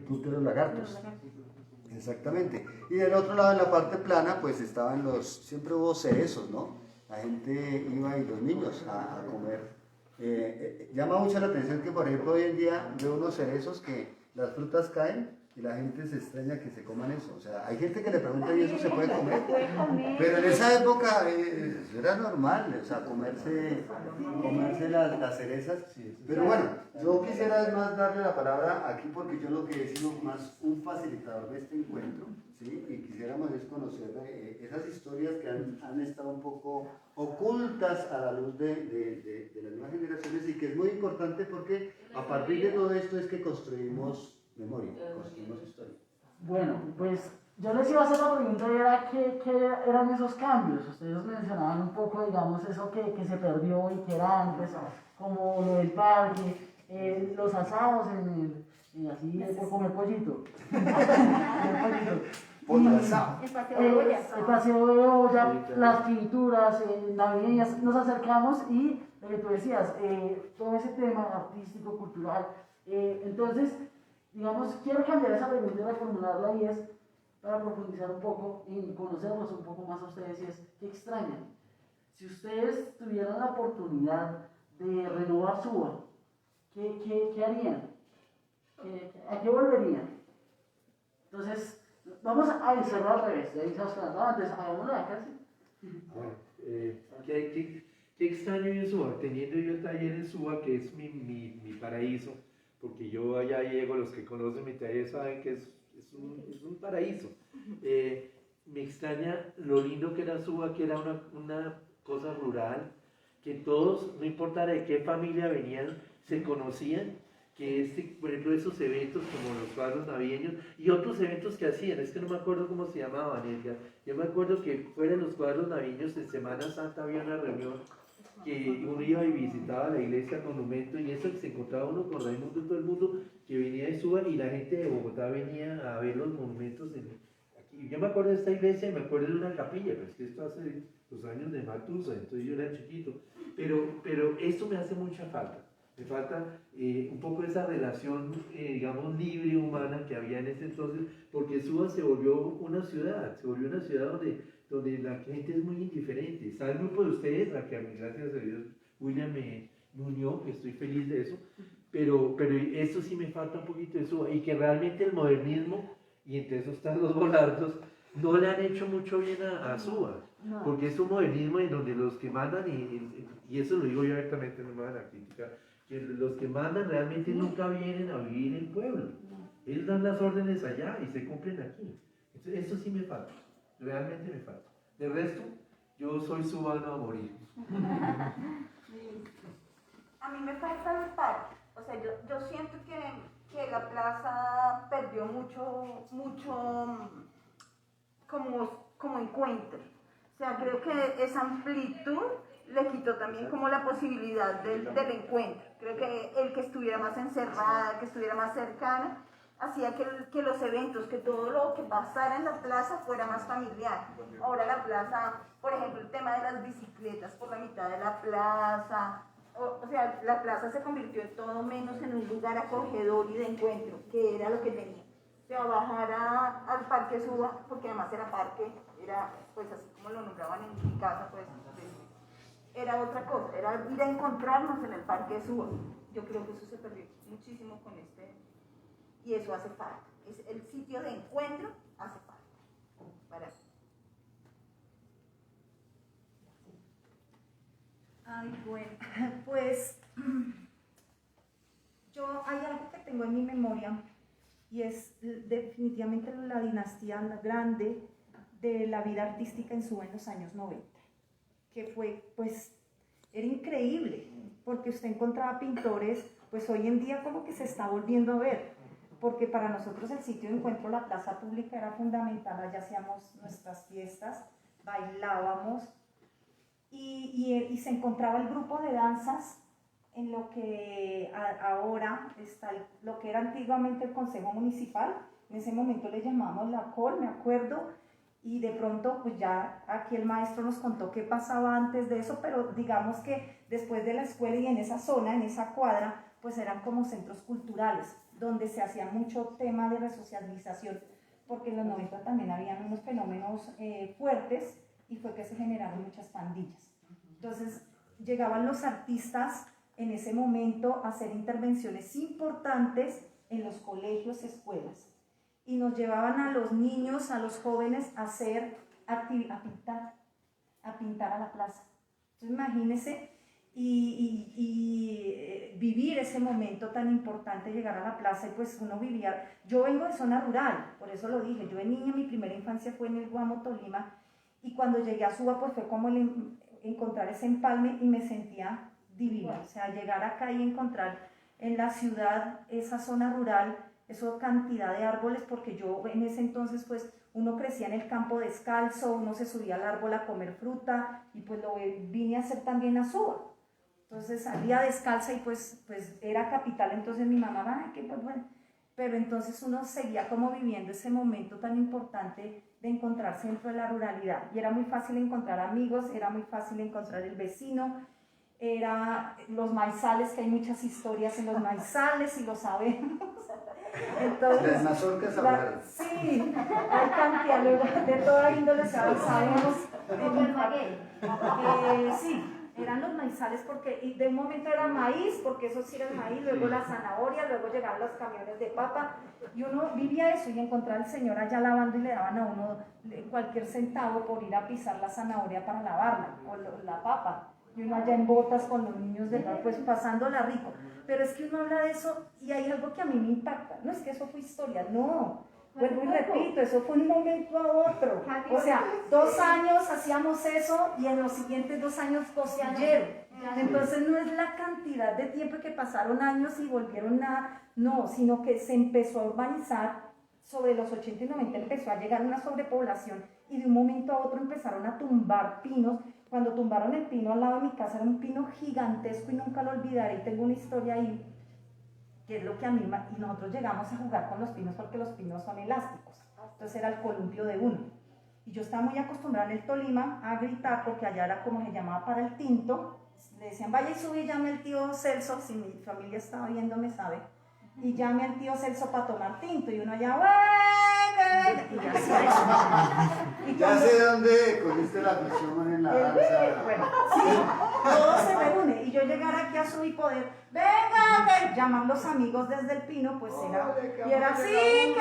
Club de los Lagartos. Exactamente. Y del otro lado, en la parte plana, pues siempre hubo cerezos, ¿no? La gente iba y los niños a comer. Llama mucho la atención que, por ejemplo, hoy en día veo unos cerezos que las frutas caen y la gente se extraña que se coman eso. O sea, hay gente que le pregunta, ¿y eso se puede comer? Pero en esa época eso era normal, o sea, comerse las cerezas. Pero bueno, yo quisiera más darle la palabra aquí porque yo lo que he sido más un facilitador de este encuentro, ¿sí? Y quisiéramos es conocer esas historias que han estado un poco ocultas a la luz de las nuevas generaciones, y que es muy importante porque a partir de todo esto es que construimos memoria, construimos historia. Bueno, pues yo les iba a hacer la pregunta y era qué eran esos cambios. Ustedes mencionaban un poco, digamos, eso que se perdió y que era antes, como lo del parque, los asados así por comer pollito. Pollo asado. El paseo de olla. El paseo de olla, las pinturas navideñas, nos acercamos y lo que tú decías, todo ese tema artístico, cultural. Entonces, digamos, quiero cambiar esa pregunta y reformularla, y es para profundizar un poco y conocerlos un poco más a ustedes, y es, ¿qué extrañan? Si ustedes tuvieran la oportunidad de renovar Suba, ¿qué harían? ¿A qué volverían? Entonces, vamos a encerrar al revés, de ahí se antes, hagámoslo acá, ¿sí? Bueno, qué extraño en Suba, teniendo yo el taller en Suba, que es mi paraíso, porque yo allá llego, los que conocen mi taller saben que es un paraíso. Me extraña lo lindo que era Suba, que era una cosa rural, que todos, no importara de qué familia venían, se conocían, que por ejemplo, esos eventos como los cuadros navideños y otros eventos que hacían, es que no me acuerdo cómo se llamaban, Edgar. Yo me acuerdo que fuera de los cuadros navideños, en Semana Santa había una reunión que uno iba y visitaba la iglesia, el monumento, y eso, que se encontraba uno con Raimundo y todo el mundo que venía de Suba, y la gente de Bogotá venía a ver los monumentos aquí. Yo me acuerdo de esta iglesia y me acuerdo de una capilla, pero es que esto hace los años de Matusa, entonces yo era chiquito, pero esto me hace mucha falta. Me falta un poco esa relación, digamos, libre, humana que había en ese entonces, porque Suba se volvió una ciudad, donde la gente es muy indiferente. Está el grupo de ustedes, a que a mí, gracias a Dios, William me unió, que estoy feliz de eso, pero eso sí me falta un poquito de Suba, y que realmente el modernismo, y entre esos están los volardos, no le han hecho mucho bien a Suba, porque es un modernismo en donde los que mandan, y eso lo digo yo abiertamente, no me van a criticar, que los que mandan realmente nunca vienen a vivir en el pueblo. Ellos dan las órdenes allá y se cumplen aquí. Entonces, eso sí me falta, realmente me falta. De resto, yo soy subano a morir. A mí me falta el parque. O sea, yo siento que la plaza perdió mucho como encuentro. O sea, creo que esa amplitud le quitó también como la posibilidad del encuentro. Creo que el que estuviera más encerrada, que estuviera más cercana, hacía que los eventos, que todo lo que pasara en la plaza fuera más familiar. Ahora la plaza, por ejemplo, el tema de las bicicletas por la mitad de la plaza, o sea, la plaza se convirtió en todo menos en un lugar acogedor y de encuentro, que era lo que tenía. O sea, bajar al Parque Suba, porque además era parque, era pues así como lo nombraban en mi casa, pues era otra cosa, era ir a encontrarnos en el parque de Suba. Yo creo que eso se perdió muchísimo con y eso hace falta. Es el sitio de encuentro hace falta. Ay, bueno, pues yo hay algo que tengo en mi memoria y es definitivamente la dinastía grande de la vida artística en Suba en los años 90, que fue, pues, era increíble, porque usted encontraba pintores, pues hoy en día como que se está volviendo a ver, porque para nosotros el sitio de encuentro, la plaza pública, era fundamental. Allá hacíamos nuestras fiestas, bailábamos, y se encontraba el grupo de danzas en lo que ahora está lo que era antiguamente el Consejo Municipal. En ese momento le llamábamos la COL, me acuerdo, y de pronto pues ya aquí el maestro nos contó qué pasaba antes de eso, pero digamos que después de la escuela y en esa zona, en esa cuadra, pues eran como centros culturales, donde se hacía mucho tema de resocialización, porque en los 90 también habían unos fenómenos fuertes, y fue que se generaron muchas pandillas. Entonces llegaban los artistas en ese momento a hacer intervenciones importantes en los colegios, escuelas, y nos llevaban a los niños, a los jóvenes a pintar a la plaza. Entonces imagínense vivir ese momento tan importante, llegar a la plaza, y pues uno vivía, yo vengo de zona rural, por eso lo dije, yo de niña, mi primera infancia fue en el Guamo, Tolima, y cuando llegué a Suba pues fue como encontrar ese empalme y me sentía divina, o sea, llegar acá y encontrar en la ciudad esa zona rural, esa cantidad de árboles, porque yo en ese entonces pues uno crecía en el campo descalzo, uno se subía al árbol a comer fruta, y pues lo vine a hacer también a Suba. Entonces salía descalza y pues era capital, entonces mi mamá, ay, qué pues bueno, pero entonces uno seguía como viviendo ese momento tan importante de encontrarse dentro de la ruralidad, y era muy fácil encontrar amigos, era muy fácil encontrar el vecino, era los maizales, que hay muchas historias en los maizales y lo sabemos. Entonces, las mazorcas hablaron. Sí, hay cantidad de toda índole, sabemos. Como el maguey. Sí, eran los maizales, porque de un momento era maíz, porque eso sí era el maíz, luego la zanahoria, luego llegaban los camiones de papa, y uno vivía eso, y encontraba al señor allá lavando y le daban a uno cualquier centavo por ir a pisar la zanahoria para lavarla, o la papa, y uno allá en botas con los niños de pues pasándola rico. Pero es que uno habla de eso y hay algo que a mí me impacta, no es que eso fue historia, no. Vuelvo y repito, eso fue un momento a otro. O sea, 2 años hacíamos eso y en los siguientes 2 años cosillero. Entonces no es la cantidad de tiempo que pasaron años y volvieron a... No, sino que se empezó a urbanizar. Sobre los 80 y 90 empezó a llegar una sobrepoblación y de un momento a otro empezaron a tumbar pinos. Cuando tumbaron el pino al lado de mi casa, era un pino gigantesco y nunca lo olvidaré. Y tengo una historia ahí, que es lo que a mí, y nosotros llegamos a jugar con los pinos porque los pinos son elásticos, entonces era el columpio de uno, y yo estaba muy acostumbrada en el Tolima a gritar, porque allá era como se llamaba para el tinto, le decían vaya y sube y llame al tío Celso, si mi familia estaba viéndome sabe, y llame al tío Celso para tomar tinto, y uno allá, y ya hacía eso. Ya sé dónde cogiste la presión en la danza. Bueno, sí, todo se reúne, y yo llegar aquí a Suba y poder, venga, llamar los amigos desde el pino, pues era, y era así,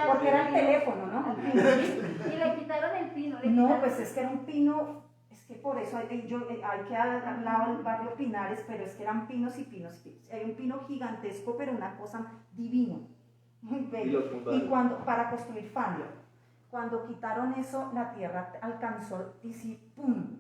porque era el teléfono, ¿no? Y le quitaron el pino. No, pues es que era un pino, es que por eso hay que al lado del barrio Pinares, pero es que eran pinos y pinos. Era un pino gigantesco, pero una cosa divina, muy bello. Y cuando, para construir fango, cuando quitaron eso, la tierra alcanzó y sí, ¡pum!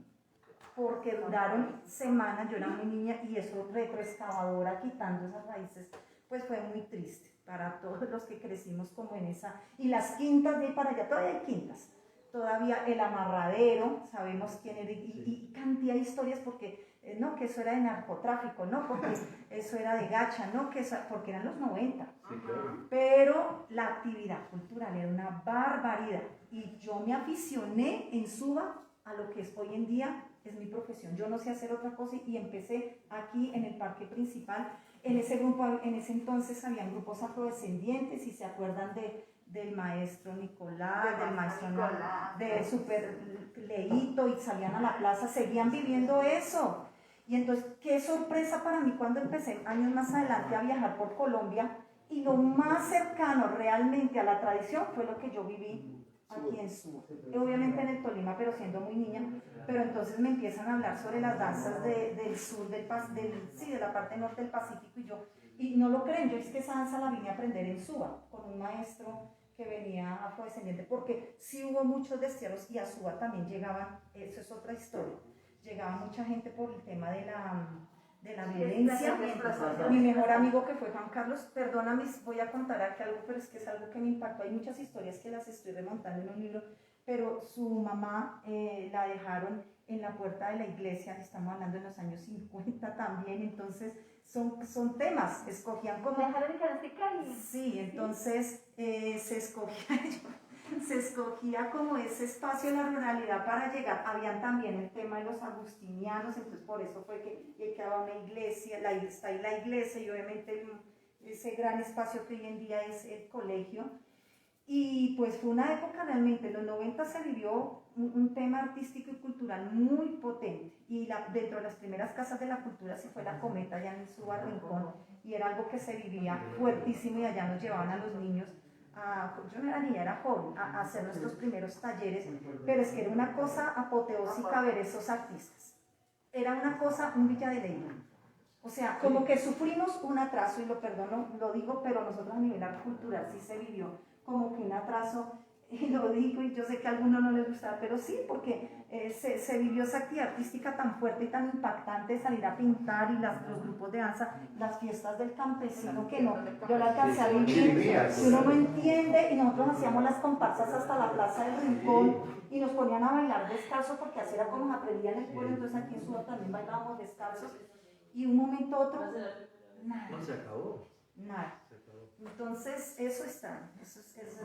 Porque duraron semanas, yo era muy niña, y eso retroexcavadora quitando esas raíces, pues fue muy triste para todos los que crecimos como en esa, y las quintas de ahí para allá, todavía hay quintas, todavía el amarradero, sabemos quién era, y cantidad de historias, porque no, que eso era de narcotráfico, no, porque eso era de gacha, no, que eso, porque eran los 90, Sí, claro. pero la actividad cultural era una barbaridad, y yo me aficioné en Suba a lo que es hoy en día, es mi profesión, yo no sé hacer otra cosa, y empecé aquí en el parque principal. En ese grupo, en ese entonces habían grupos afrodescendientes, y se acuerdan del maestro Nicolás, del maestro Nicolás, de Super Leito, y salían a la plaza, seguían viviendo eso. Y entonces, qué sorpresa para mí cuando empecé años más adelante a viajar por Colombia, y lo más cercano realmente a la tradición fue lo que yo viví aquí en Suba. Obviamente en el Tolima, pero siendo muy niña. Pero entonces me empiezan a hablar sobre las danzas del sur, de la parte norte del Pacífico, y no lo creen, yo es que esa danza la vine a aprender en Suba, con un maestro que venía afrodescendiente, porque sí hubo muchos destierros, y a Suba también llegaban, eso es otra historia, llegaba mucha gente por el tema de la violencia. Mi mejor amigo, que fue Juan Carlos, perdóname, voy a contar aquí algo, pero es que es algo que me impactó. Hay muchas historias que las estoy remontando en un libro, pero su mamá la dejaron en la puerta de la iglesia, estamos hablando de los años 50 también, entonces son temas, escogían como... Dejaron de Cali. Sí, entonces se escogía como ese espacio en la ruralidad para llegar. Habían también el tema de los agustinianos, entonces por eso fue que quedaba una iglesia, está ahí la iglesia, y obviamente ese gran espacio que hoy en día es el colegio. Y pues fue una época realmente, en los 90 se vivió un tema artístico y cultural muy potente, y dentro de las primeras casas de la cultura se fue la Cometa allá en Suba Rincón, y era algo que se vivía fuertísimo, y allá nos llevaban a los niños, yo no era niña, era joven, a hacer nuestros primeros talleres, pero es que era una cosa apoteósica ver esos artistas, era una cosa, un Villa de Leyva. O sea, como que sufrimos un atraso, y lo perdono, lo digo, pero nosotros a nivel cultural sí se vivió como que un atraso, y lo digo, y yo sé que a algunos no les gustaba, pero sí, porque se vivió esa actividad artística tan fuerte y tan impactante, de salir a pintar, y los grupos de danza, las fiestas del campesino, que no, yo la alcancé a vivir, que uno no entiende, y nosotros hacíamos las comparsas hasta la plaza del Rincón, y nos ponían a bailar descalzos, porque así era como nos aprendían en el pueblo. Entonces aquí en Suba también bailábamos descalzos, y un momento otro, nada. No, se acabó. Nada. Entonces, eso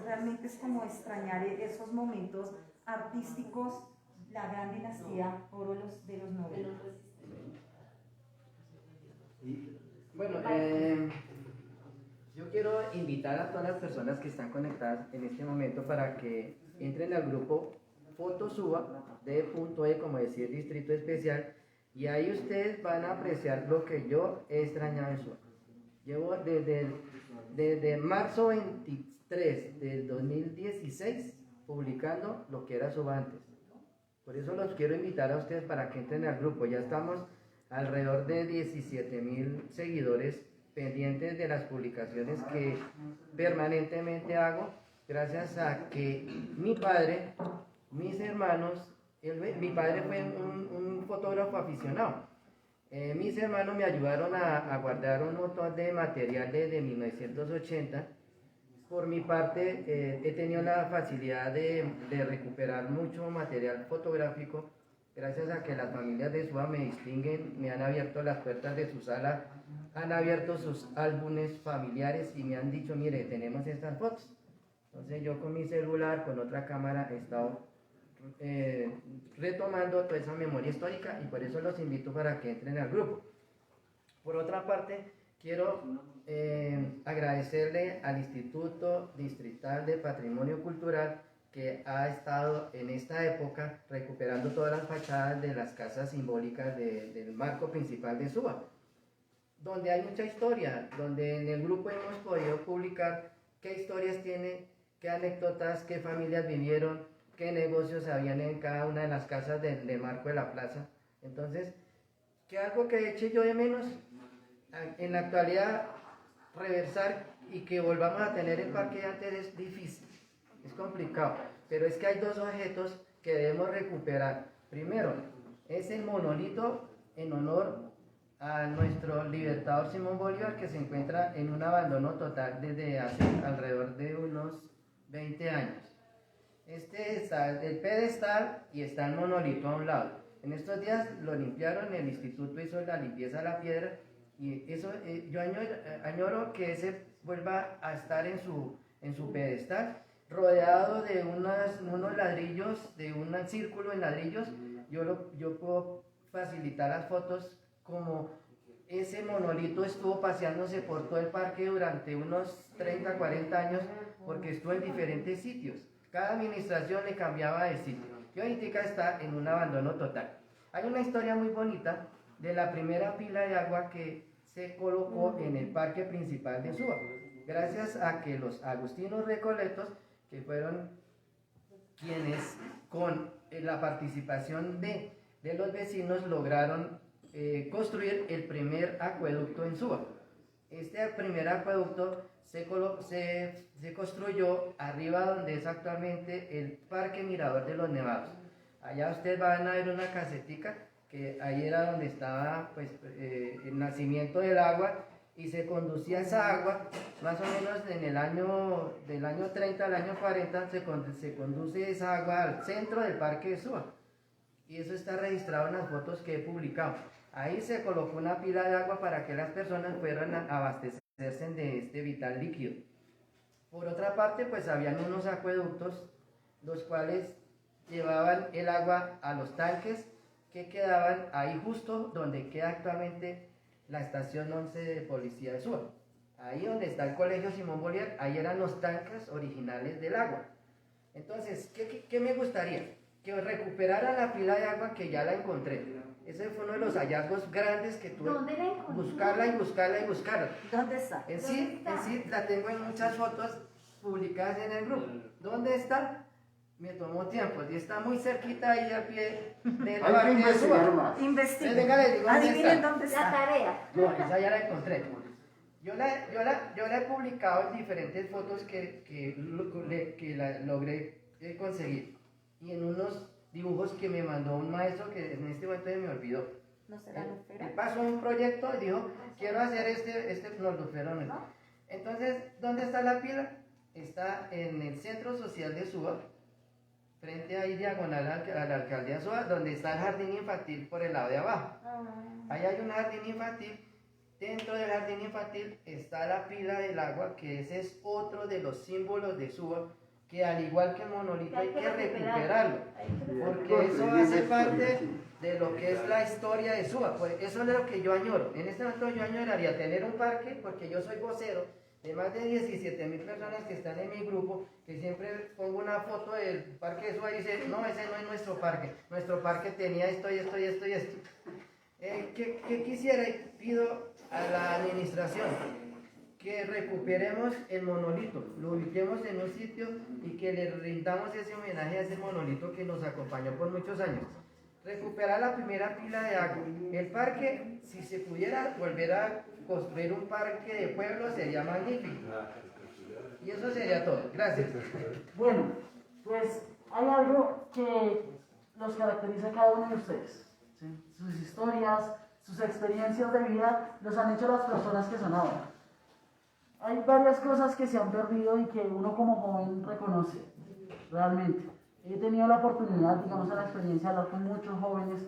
realmente es como extrañar esos momentos artísticos, la gran dinastía oro de los 90. Bueno, yo quiero invitar a todas las personas que están conectadas en este momento para que entren al grupo Fotosuba, D.E, como decía el Distrito Especial, y ahí ustedes van a apreciar lo que yo he extrañado en Suba. Llevo desde marzo 23 del 2016 publicando lo que era Suba antes. Por eso los quiero invitar a ustedes para que entren al grupo. Ya estamos alrededor de 17,000 seguidores pendientes de las publicaciones que permanentemente hago, gracias a que mi padre, mis hermanos, mi padre fue un fotógrafo aficionado. Mis hermanos me ayudaron a guardar un montón de material desde 1980. Por mi parte, he tenido la facilidad de recuperar mucho material fotográfico, gracias a que las familias de Suba me distinguen, me han abierto las puertas de su sala, han abierto sus álbumes familiares y me han dicho, mire, tenemos estas fotos. Entonces yo con mi celular, con otra cámara, he estado retomando toda esa memoria histórica, y por eso los invito para que entren al grupo. Por otra parte, quiero agradecerle al Instituto Distrital de Patrimonio Cultural, que ha estado en esta época recuperando todas las fachadas de las casas simbólicas del marco principal de Suba, donde hay mucha historia, donde en el grupo hemos podido publicar qué historias tiene, qué anécdotas, qué familias vivieron, qué negocios habían en cada una de las casas del marco de la plaza. Entonces, que algo que eche yo de menos, en la actualidad, reversar y que volvamos a tener el parque de antes es difícil, es complicado, pero es que hay dos objetos que debemos recuperar. Primero, es el monolito en honor a nuestro libertador Simón Bolívar, que se encuentra en un abandono total desde hace alrededor de unos 20 años. Este está el pedestal y está el monolito a un lado. En estos días lo limpiaron, el instituto hizo la limpieza de la piedra, y eso yo añoro que ese vuelva a estar en su pedestal, rodeado de unos ladrillos, de un círculo en ladrillos. Yo puedo facilitar las fotos como ese monolito estuvo paseándose por todo el parque durante unos 30, 40 años porque estuvo en diferentes sitios. Cada administración le cambiaba de sitio y ahorita está en un abandono total. Hay una historia muy bonita de la primera pila de agua que se colocó en el parque principal de Suba, gracias a que los agustinos recoletos, que fueron quienes con la participación de los vecinos lograron construir el primer acueducto en Suba. Este primer acueducto se construyó arriba donde es actualmente el Parque Mirador de los Nevados. Allá ustedes van a ver una casetica, que ahí era donde estaba pues, el nacimiento del agua, y se conducía esa agua, más o menos del año 30 al año 40, se conduce esa agua al centro del Parque de Suba. Y eso está registrado en las fotos que he publicado. Ahí se colocó una pila de agua para que las personas fueran a abastecerse de este vital líquido. Por otra parte, pues habían unos acueductos, los cuales llevaban el agua a los tanques que quedaban ahí justo donde queda actualmente la estación 11 de policía de Suba. Ahí donde está el colegio Simón Bolívar, ahí eran los tanques originales del agua. Entonces, ¿qué me gustaría? Que recuperara la pila de agua, que ya la encontré. Ese fue uno de los hallazgos grandes que tuve. ¿Dónde la encontró? Buscarla y buscarla y buscarla. ¿Dónde está? En sí la tengo en muchas fotos publicadas en el grupo. ¿Dónde está? Me tomó tiempo, y está muy cerquita ahí al pie del Hay que parque de investigar Suba. más. Investiguen. Venga, les digo dónde Adivinen está. dónde La está. tarea. No, esa ya la encontré. Yo la he publicado en diferentes fotos que logré conseguir. Y en unos dibujos que me mandó un maestro que en este momento me olvidó. ¿No será Él Nufera? pasó un proyecto y dijo, quiero hacer no, Luferones. Entonces, ¿dónde está la pila? Está en el centro social de Suba, frente ahí diagonal a la alcaldía de Suba, donde está el jardín infantil por el lado de abajo. Ahí hay un jardín infantil. Dentro del jardín infantil está la pila del agua, que ese es otro de los símbolos de Suba, que al igual que el monolito hay que recuperarlo, porque eso hace parte de lo que es la historia de Suba. Pues eso es lo que yo añoro. En este momento yo añoraría tener un parque, porque yo soy vocero de más de 17.000 personas que están en mi grupo, que siempre pongo una foto del parque de Suba y dice, no, ese no es nuestro parque tenía esto y esto y esto y esto. ¿Qué quisiera y pido a la administración? Que recuperemos el monolito, lo ubiquemos en un sitio y que le rindamos ese homenaje a ese monolito que nos acompañó por muchos años. Recuperar la primera pila de agua. El parque, si se pudiera volver a construir un parque de pueblo, sería magnífico. Y eso sería todo. Gracias. Bueno, pues hay algo que los caracteriza a cada uno de ustedes. ¿Sí? Sus historias, sus experiencias de vida los han hecho las personas que son ahora. Hay varias cosas que se han perdido y que uno como joven reconoce, realmente. He tenido la oportunidad, digamos, la experiencia de hablar con muchos jóvenes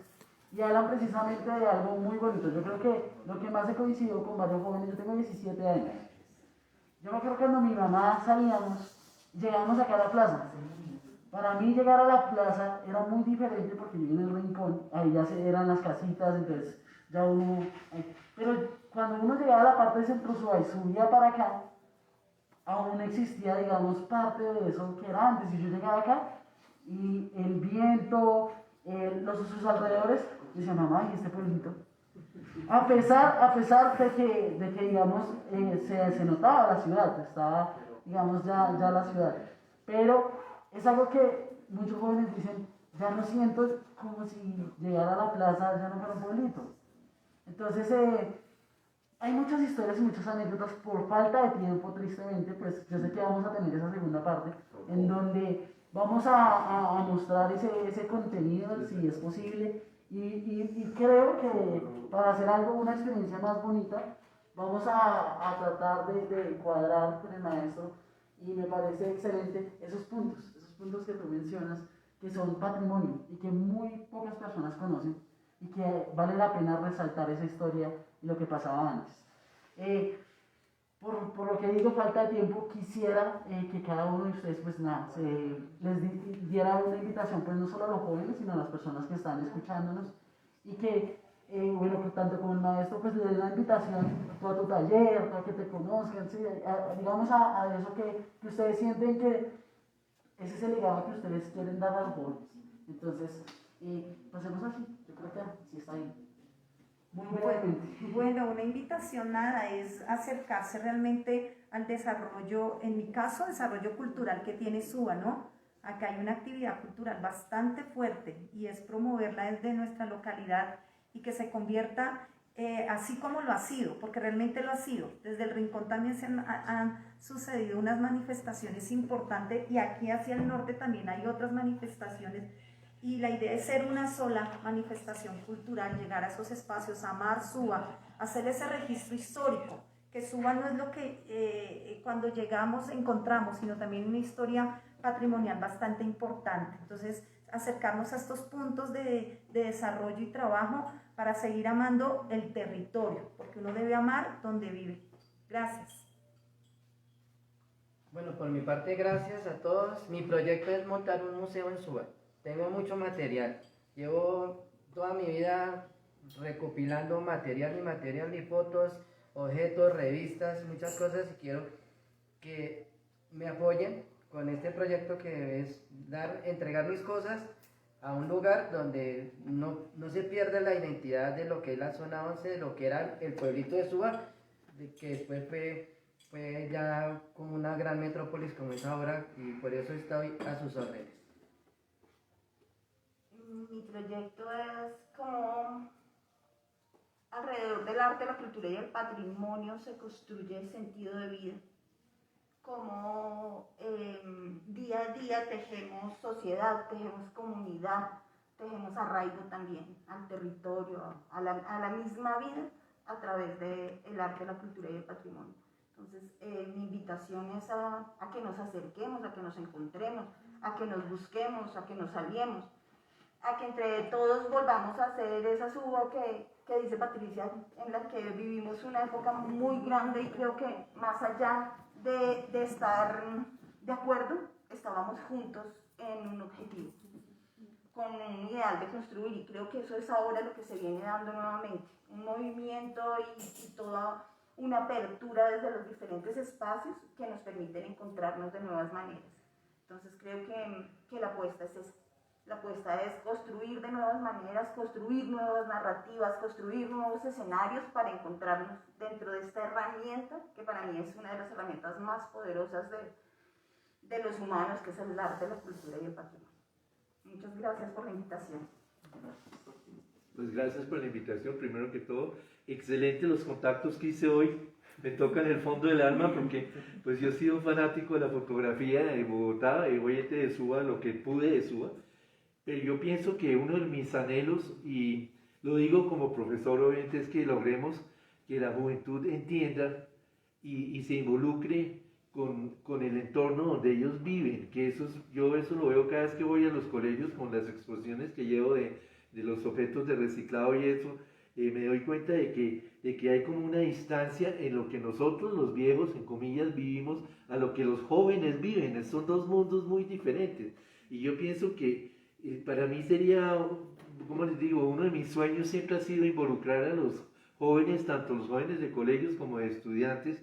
y hablan precisamente de algo muy bonito. Yo creo que lo que más he coincidido con varios jóvenes, yo tengo 17 años. Yo me acuerdo que cuando mi mamá salíamos, llegábamos acá a la plaza. Para mí llegar a la plaza era muy diferente porque yo en el rincón, ahí ya eran las casitas, entonces ya uno... Pero cuando uno llegaba a la parte de Centro Suba y subía para acá, aún existía, digamos, parte de eso que era antes. Y yo llegaba acá y el viento, sus alrededores, decía, mamá, ¿y este pueblito? A pesar de que digamos, se notaba la ciudad, estaba, digamos, ya la ciudad. Pero es algo que muchos jóvenes dicen, ya no siento como si llegara a la plaza, ya no fuera un pueblito. Entonces, hay muchas historias y muchas anécdotas. Por falta de tiempo, tristemente, pues yo sé que vamos a tener esa segunda parte, en donde vamos a mostrar ese contenido, si es posible. Y creo que para hacer algo, una experiencia más bonita, vamos a tratar de cuadrar con el maestro, y me parece excelente esos puntos que tú mencionas, que son patrimonio y que muy pocas personas conocen, y que vale la pena resaltar esa historia y lo que pasaba antes. Por lo que digo, falta de tiempo, quisiera que cada uno de ustedes, pues nada, les diera una invitación, pues no solo a los jóvenes, sino a las personas que están escuchándonos, y que bueno, que tanto como el maestro, pues le den la invitación a tu taller, a que te conozcan, ¿sí? Digamos a eso que ustedes sienten que ese es el legado que ustedes quieren dar a los jóvenes. Entonces, pasemos así, yo creo que sí está bien. Muy brevemente. Bueno, una invitación nada es acercarse realmente al desarrollo, en mi caso, desarrollo cultural que tiene SUA, ¿no? Acá hay una actividad cultural bastante fuerte y es promoverla desde nuestra localidad y que se convierta así como lo ha sido, porque realmente lo ha sido. Desde el Rincón también han sucedido unas manifestaciones importantes y aquí hacia el norte también hay otras manifestaciones y la idea es ser una sola manifestación cultural, llegar a esos espacios, amar SUA, hacer ese registro histórico, que SUA no es lo que cuando llegamos encontramos, sino también una historia patrimonial bastante importante. Entonces, acercarnos a estos puntos de desarrollo y trabajo para seguir amando el territorio, porque uno debe amar donde vive. Gracias. Bueno, por mi parte, gracias a todos. Mi proyecto es montar un museo en Suba. Tengo mucho material. Llevo toda mi vida recopilando material y fotos, objetos, revistas, muchas cosas y quiero que me apoyen con este proyecto que es entregar mis cosas a un lugar donde no se pierda la identidad de lo que es la zona 11, de lo que era el pueblito de Suba, que después fue ya como una gran metrópolis como es ahora y por eso estoy a sus órdenes. Mi proyecto es como alrededor del arte, la cultura y el patrimonio se construye el sentido de vida. Como día a día tejemos sociedad, tejemos comunidad, tejemos arraigo también al territorio, a la misma vida a través del arte, la cultura y el patrimonio. Entonces, mi invitación es a que nos acerquemos, a que nos encontremos, a que nos busquemos, a que nos aliemos, a que entre todos volvamos a hacer esa suba que dice Patricia, en la que vivimos una época muy grande y creo que más allá de estar de acuerdo, estábamos juntos en un objetivo, con un ideal de construir, y creo que eso es ahora lo que se viene dando nuevamente, un movimiento y toda una apertura desde los diferentes espacios que nos permiten encontrarnos de nuevas maneras. Entonces creo que la apuesta es esa. La apuesta es construir de nuevas maneras, construir nuevas narrativas, construir nuevos escenarios para encontrarnos dentro de esta herramienta, que para mí es una de las herramientas más poderosas de los humanos, que es el arte, la cultura y el patrimonio. Muchas gracias por la invitación. Pues gracias por la invitación, primero que todo. Excelente los contactos que hice hoy. Me tocan el fondo del alma porque pues yo he sido un fanático de la fotografía de Bogotá, oyente de Suba, lo que pude de Suba. Pero yo pienso que uno de mis anhelos, y lo digo como profesor obviamente, es que logremos que la juventud entienda y se involucre con el entorno donde ellos viven, que yo eso lo veo cada vez que voy a los colegios con las exposiciones que llevo de los objetos de reciclado y eso, me doy cuenta de que hay como una distancia en lo que nosotros los viejos, en comillas, vivimos, a lo que los jóvenes viven. Son dos mundos muy diferentes, y yo pienso que para mí sería, como les digo, uno de mis sueños siempre ha sido involucrar a los jóvenes, tanto los jóvenes de colegios como de estudiantes,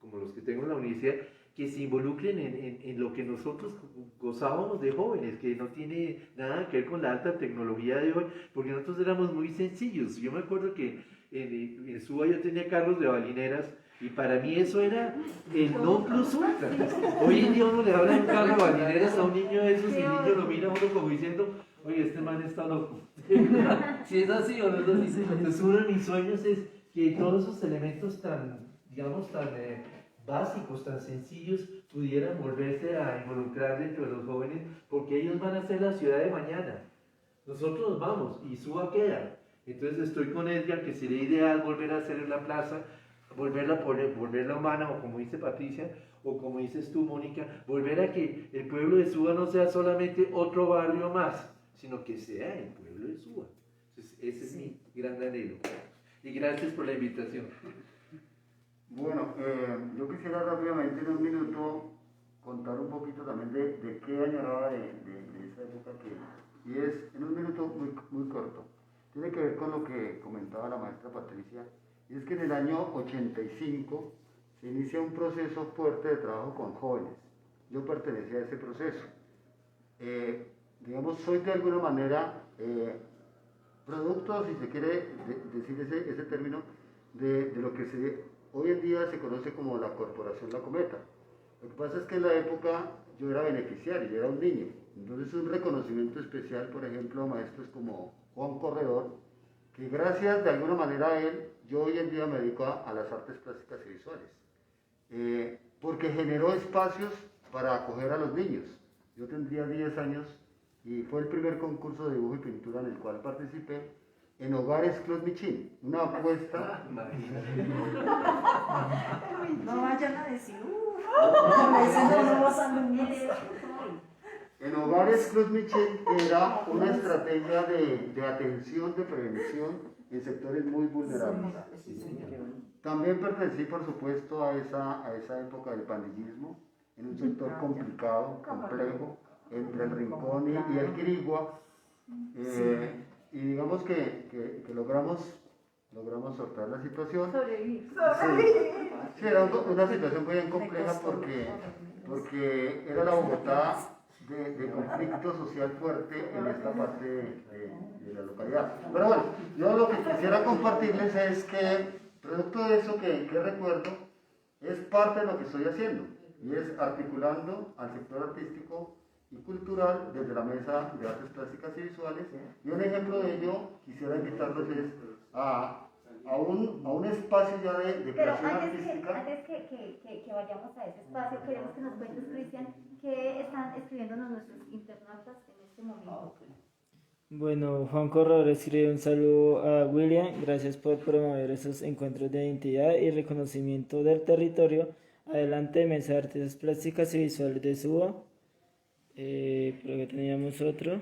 como los que tengo en la universidad, que se involucren en lo que nosotros gozábamos de jóvenes, que no tiene nada que ver con la alta tecnología de hoy, porque nosotros éramos muy sencillos. Yo me acuerdo que en Suba yo tenía carros de balineras, y para mí eso era el non plus ultra. Hoy en día uno le habla de un carro de balineras a un niño de esos y el niño lo mira a uno como diciendo, oye, este man está loco. Si es así o no es así. Entonces uno de mis sueños es que todos esos elementos tan, digamos, tan básicos, tan sencillos, pudieran volverse a involucrar dentro de los jóvenes, porque ellos van a ser la ciudad de mañana. Nosotros nos vamos y Suba queda. Entonces estoy con Edgar, que sería ideal volver a hacer la plaza, volverla humana, o como dice Patricia, o como dices tú, Mónica, volver a que el pueblo de Suba no sea solamente otro barrio más, sino que sea el pueblo de Suba. Entonces, ese es mi gran anhelo. Y gracias por la invitación. Bueno, yo quisiera rápidamente en un minuto contar un poquito también de qué añoraba de esa época y es en un minuto muy corto. tiene que ver con lo que comentaba la maestra Patricia, y es que en el año 85 se inicia un proceso fuerte de trabajo con jóvenes. Yo pertenecía a ese proceso. Digamos, soy de alguna manera producto, si se quiere decir ese término, de lo que hoy en día se conoce como la Corporación La Cometa. Lo que pasa es que en la época yo era beneficiario, yo era un niño. Entonces un reconocimiento especial, por ejemplo, a maestros como Juan Corredor, que gracias de alguna manera a él, yo hoy en día me dedico a las artes plásticas y visuales. Porque generó espacios para acoger a los niños. Yo tendría 10 años y fue el primer concurso de dibujo y pintura en el cual participé en Hogares Claude Michin, una apuesta. No vayan a decir, no vas a En Hogares Claude Michin era una estrategia de atención, de prevención en sectores muy vulnerables. También pertenecí, por supuesto, a esa época del pandillismo, en un sector complicado, complejo, entre el Rincón y el Quirigua. Y digamos que logramos sortear la situación. Sobrevivir. Sí, era una situación muy bien compleja porque era la Bogotá de conflicto social fuerte en esta parte de la localidad. Pero bueno, yo lo que quisiera compartirles es que, producto de eso que recuerdo, es parte de lo que estoy haciendo, y es articulando al sector artístico y cultural desde la Mesa de Artes Plásticas y Visuales, y un ejemplo de ello quisiera invitarlos es a un espacio ya de Pero creación antes artística. que vayamos a ese espacio, queremos que nos cuentes, Cristian, qué están escribiéndonos nuestros internautas en este momento. Bueno, Juan Corredor escribe un saludo a William, gracias por promover esos encuentros de identidad y reconocimiento del territorio. Adelante, Mesa de Artes Plásticas y Visuales de Suba. Por acá teníamos otro.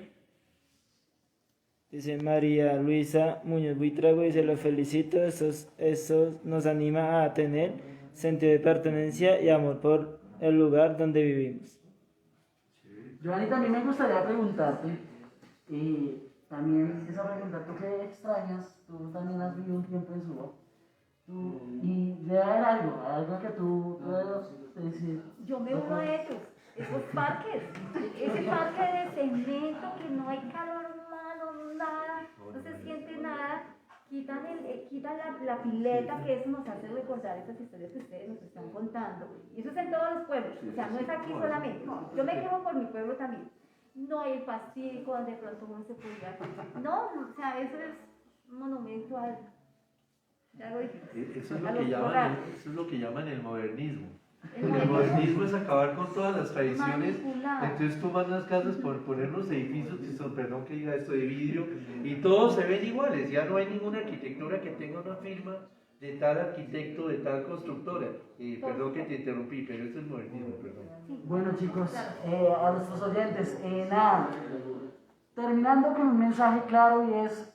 Dice María Luisa Muñoz Buitrago, dice: los felicito, eso nos anima a tener sentido de pertenencia y amor por el lugar donde vivimos. Joanny, también me gustaría preguntarte, también esa pregunta, ¿tú qué extrañas? Tú también has vivido un tiempo en Suba. Y debe haber algo que tú puedas decir. Yo me uno a ellos, esos parques, ese parque de cemento que no hay calor humano, nada, no se siente nada, quitan la pileta, que eso nos hace recordar esas historias que ustedes nos están contando, y eso es en todos los pueblos, o sea, no es aquí solamente, yo me quejo por mi pueblo también, no hay el pastico donde de pronto uno se podría, no, o sea, eso es un monumento al... Eso es lo que llaman el modernismo. El modernismo es acabar con todas las tradiciones. Entonces tú mandas casas por poner los edificios, perdón que diga esto, de vidrio, y todos se ven iguales. Ya no hay ninguna arquitectura que tenga una firma de tal arquitecto, de tal constructora. Perdón que te interrumpí, pero eso es modernismo, perdón. Bueno, chicos, a nuestros oyentes, nada, terminando con un mensaje claro, y es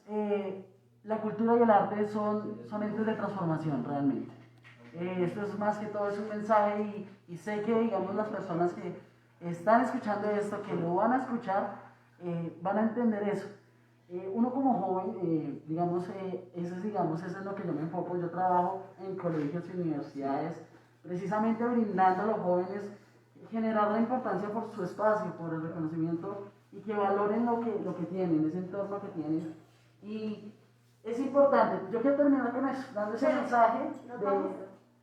la cultura y el arte son entes de transformación realmente. Esto es más que todo, es un mensaje, y sé que, digamos, las personas que están escuchando esto, que lo van a escuchar, van a entender eso. Uno como joven, eso es lo que yo me enfoco. Yo trabajo en colegios y universidades, precisamente brindando a los jóvenes, generar la importancia por su espacio, por el reconocimiento, y que valoren lo que tienen, ese entorno que tienen. Y es importante, yo quiero terminar con eso, dando ese mensaje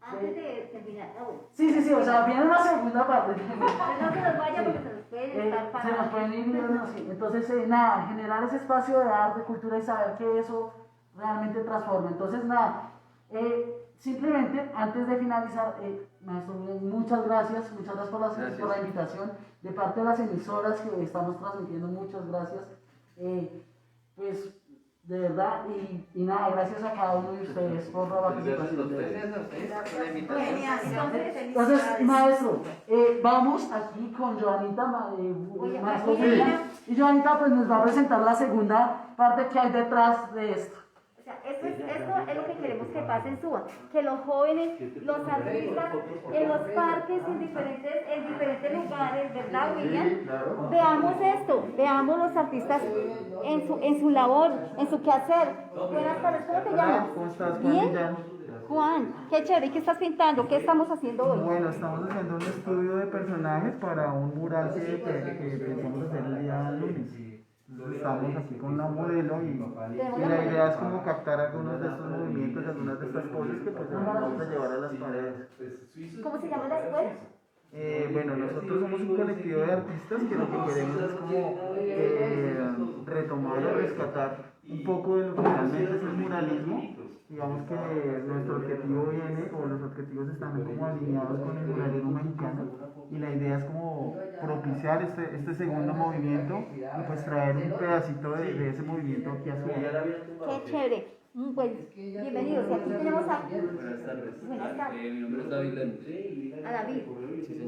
Antes de terminar, Sí, o sea, viene una segunda parte. Pero no se nos vaya porque se nos puede estar Se parando. nos pueden ir viendo, sí. Entonces, nada, generar ese espacio de arte, cultura, y saber que eso realmente transforma. Entonces, nada, simplemente, antes de finalizar, maestro, muchas gracias por la invitación. De parte de las emisoras que estamos transmitiendo, muchas gracias. Pues, de verdad, y nada, gracias a cada uno de ustedes por la participación. Gracias a ustedes por la invitación. Genial, Entonces, maestro, vamos aquí con Joanita, maestro William, y Joanita pues nos va a presentar la segunda parte que hay detrás de esto. O sea, Esto es lo que queremos que pase en Suba, que los jóvenes, los artistas, en los parques, en diferentes lugares, ¿verdad, William? Veamos esto, veamos los artistas en su labor, en su quehacer. Buenas tardes, ¿cómo te llamas? ¿Cómo estás, Juan? ¿Bien? Millán? Juan, qué chévere, ¿qué estás pintando? ¿Qué estamos haciendo hoy? Bueno, estamos haciendo un estudio de personajes para un mural que pensamos hacer el día lunes. Entonces estamos aquí con una modelo y la idea es como captar algunos de estos movimientos, algunas de estas poses que pues vamos a llevar a las paredes. ¿Cómo se llama la escuela? Bueno, nosotros somos un colectivo de artistas que lo que queremos es como retomar o rescatar un poco de lo que realmente es el muralismo. Digamos que nuestro objetivo viene, o los objetivos están como alineados con el muralismo mexicano, y la idea es como propiciar este segundo movimiento y pues traer un pedacito de ese movimiento aquí a Suba. Qué chévere. Pues bienvenidos. Y aquí tenemos a... Buenas tardes. Buenas tardes. Mi nombre es David Lemos. A David.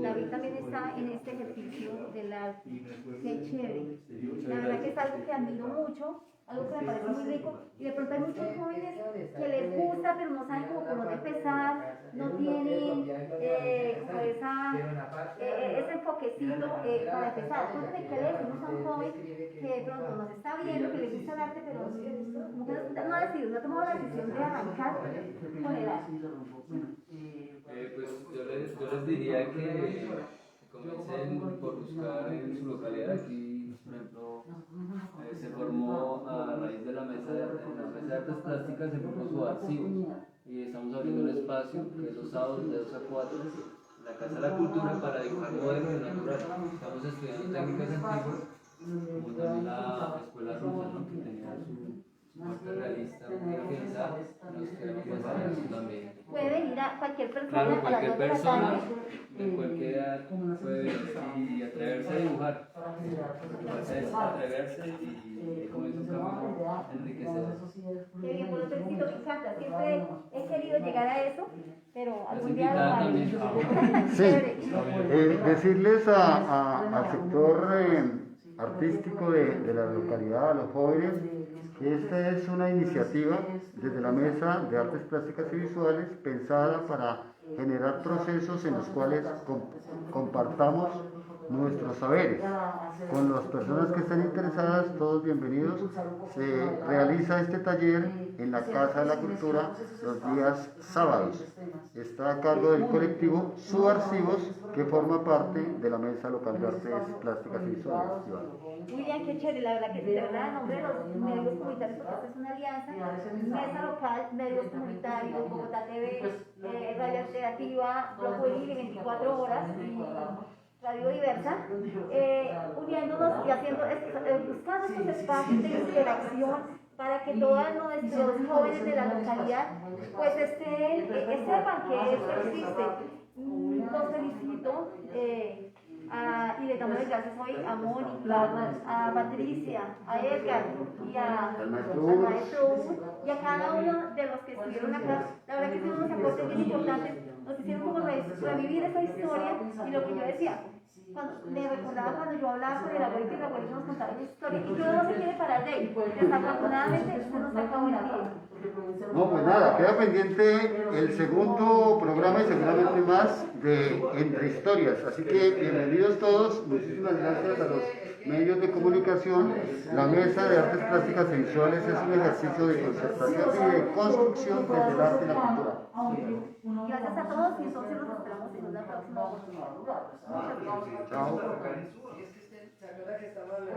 David también está en este ejercicio del arte. Qué chévere. La verdad que es algo que admiro mucho, algo que me parece muy rico. Y de pronto hay muchos jóvenes que les gusta, pero no saben cómo por dónde empezar, no tienen ese enfoquecito para empezar. Entonces, ¿qué le decimos a un joven que de pronto nos está viendo, que le gusta el arte, pero como que no ha decidido, no ha tomado la decisión de arrancar con el arte? Pues yo les diría que comiencen por buscar en su localidad. Aquí, por ejemplo, se formó a raíz de la mesa de artes plásticas, se formó su archivo y estamos abriendo un espacio que es los sábados de 2 a 4 en la Casa de la Cultura para dibujar moderno y natural. Estamos estudiando técnicas antiguas, como también la escuela rusa, ¿no? Que tenía su parte realista muy organizada. Nos queremos pasar eso también. Puede venir a cualquier persona Claro, a las cualquier 2 de la persona tarde. de cualquier edad puede venir y atreverse a dibujar. Atreverse y como es un camino enriquecedor. Qué bien, por lo tanto, me encanta. Siempre he querido llegar a eso, pero algún día invitada lo también. haré. Sí, Chévere. decirles al sector artístico de la localidad, a los jóvenes, que esta es una iniciativa desde la Mesa de Artes Plásticas y Visuales pensada para generar procesos en los cuales compartamos nuestros saberes. Con las personas que estén interesadas, todos bienvenidos. Se realiza este taller en la Casa de la Cultura los días sábados. Está a cargo del colectivo Subarcivos, que forma parte de la Mesa Local de Artes Plásticas y Visuales. William, qué chévere, la verdad que de verdad, en nombre de los medios comunitarios, porque esta es una alianza, Mesa Local, Medios Comunitarios, Bogotá TV, Radio Alternativa, Bloco Libre, 24 horas, y Radio Diversa, uniéndonos y buscando estos espacios de interacción para que todos nuestros jóvenes de la localidad pues sepan que esto existe. Los felicito y le damos las gracias hoy a Mónica, a Patricia, a Edgar y al maestro Hugo y a cada uno de los que estuvieron acá. La verdad que hicieron unos aportes bien importantes, nos hicieron como revivir esa historia y lo que yo decía. Me recordaba cuando yo hablaba con el abuelito y el abuelito nos contaba la historia y uno no se quiere parar de ahí. Desafortunadamente se nos acabó el tiempo. No, pues nada, queda pendiente el segundo programa y seguramente más de Entre Historias. Así que bienvenidos todos, muchísimas gracias a los medios de comunicación. La Mesa de Artes Plásticas y Visuales es un ejercicio de concertación y de construcción desde el arte y la cultura. Gracias a todos y entonces nos esperamos en una próxima oportunidad. Chao. ¿Se acuerda que estaba hablando?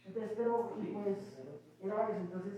Entonces, pero, pues, era eso, entonces...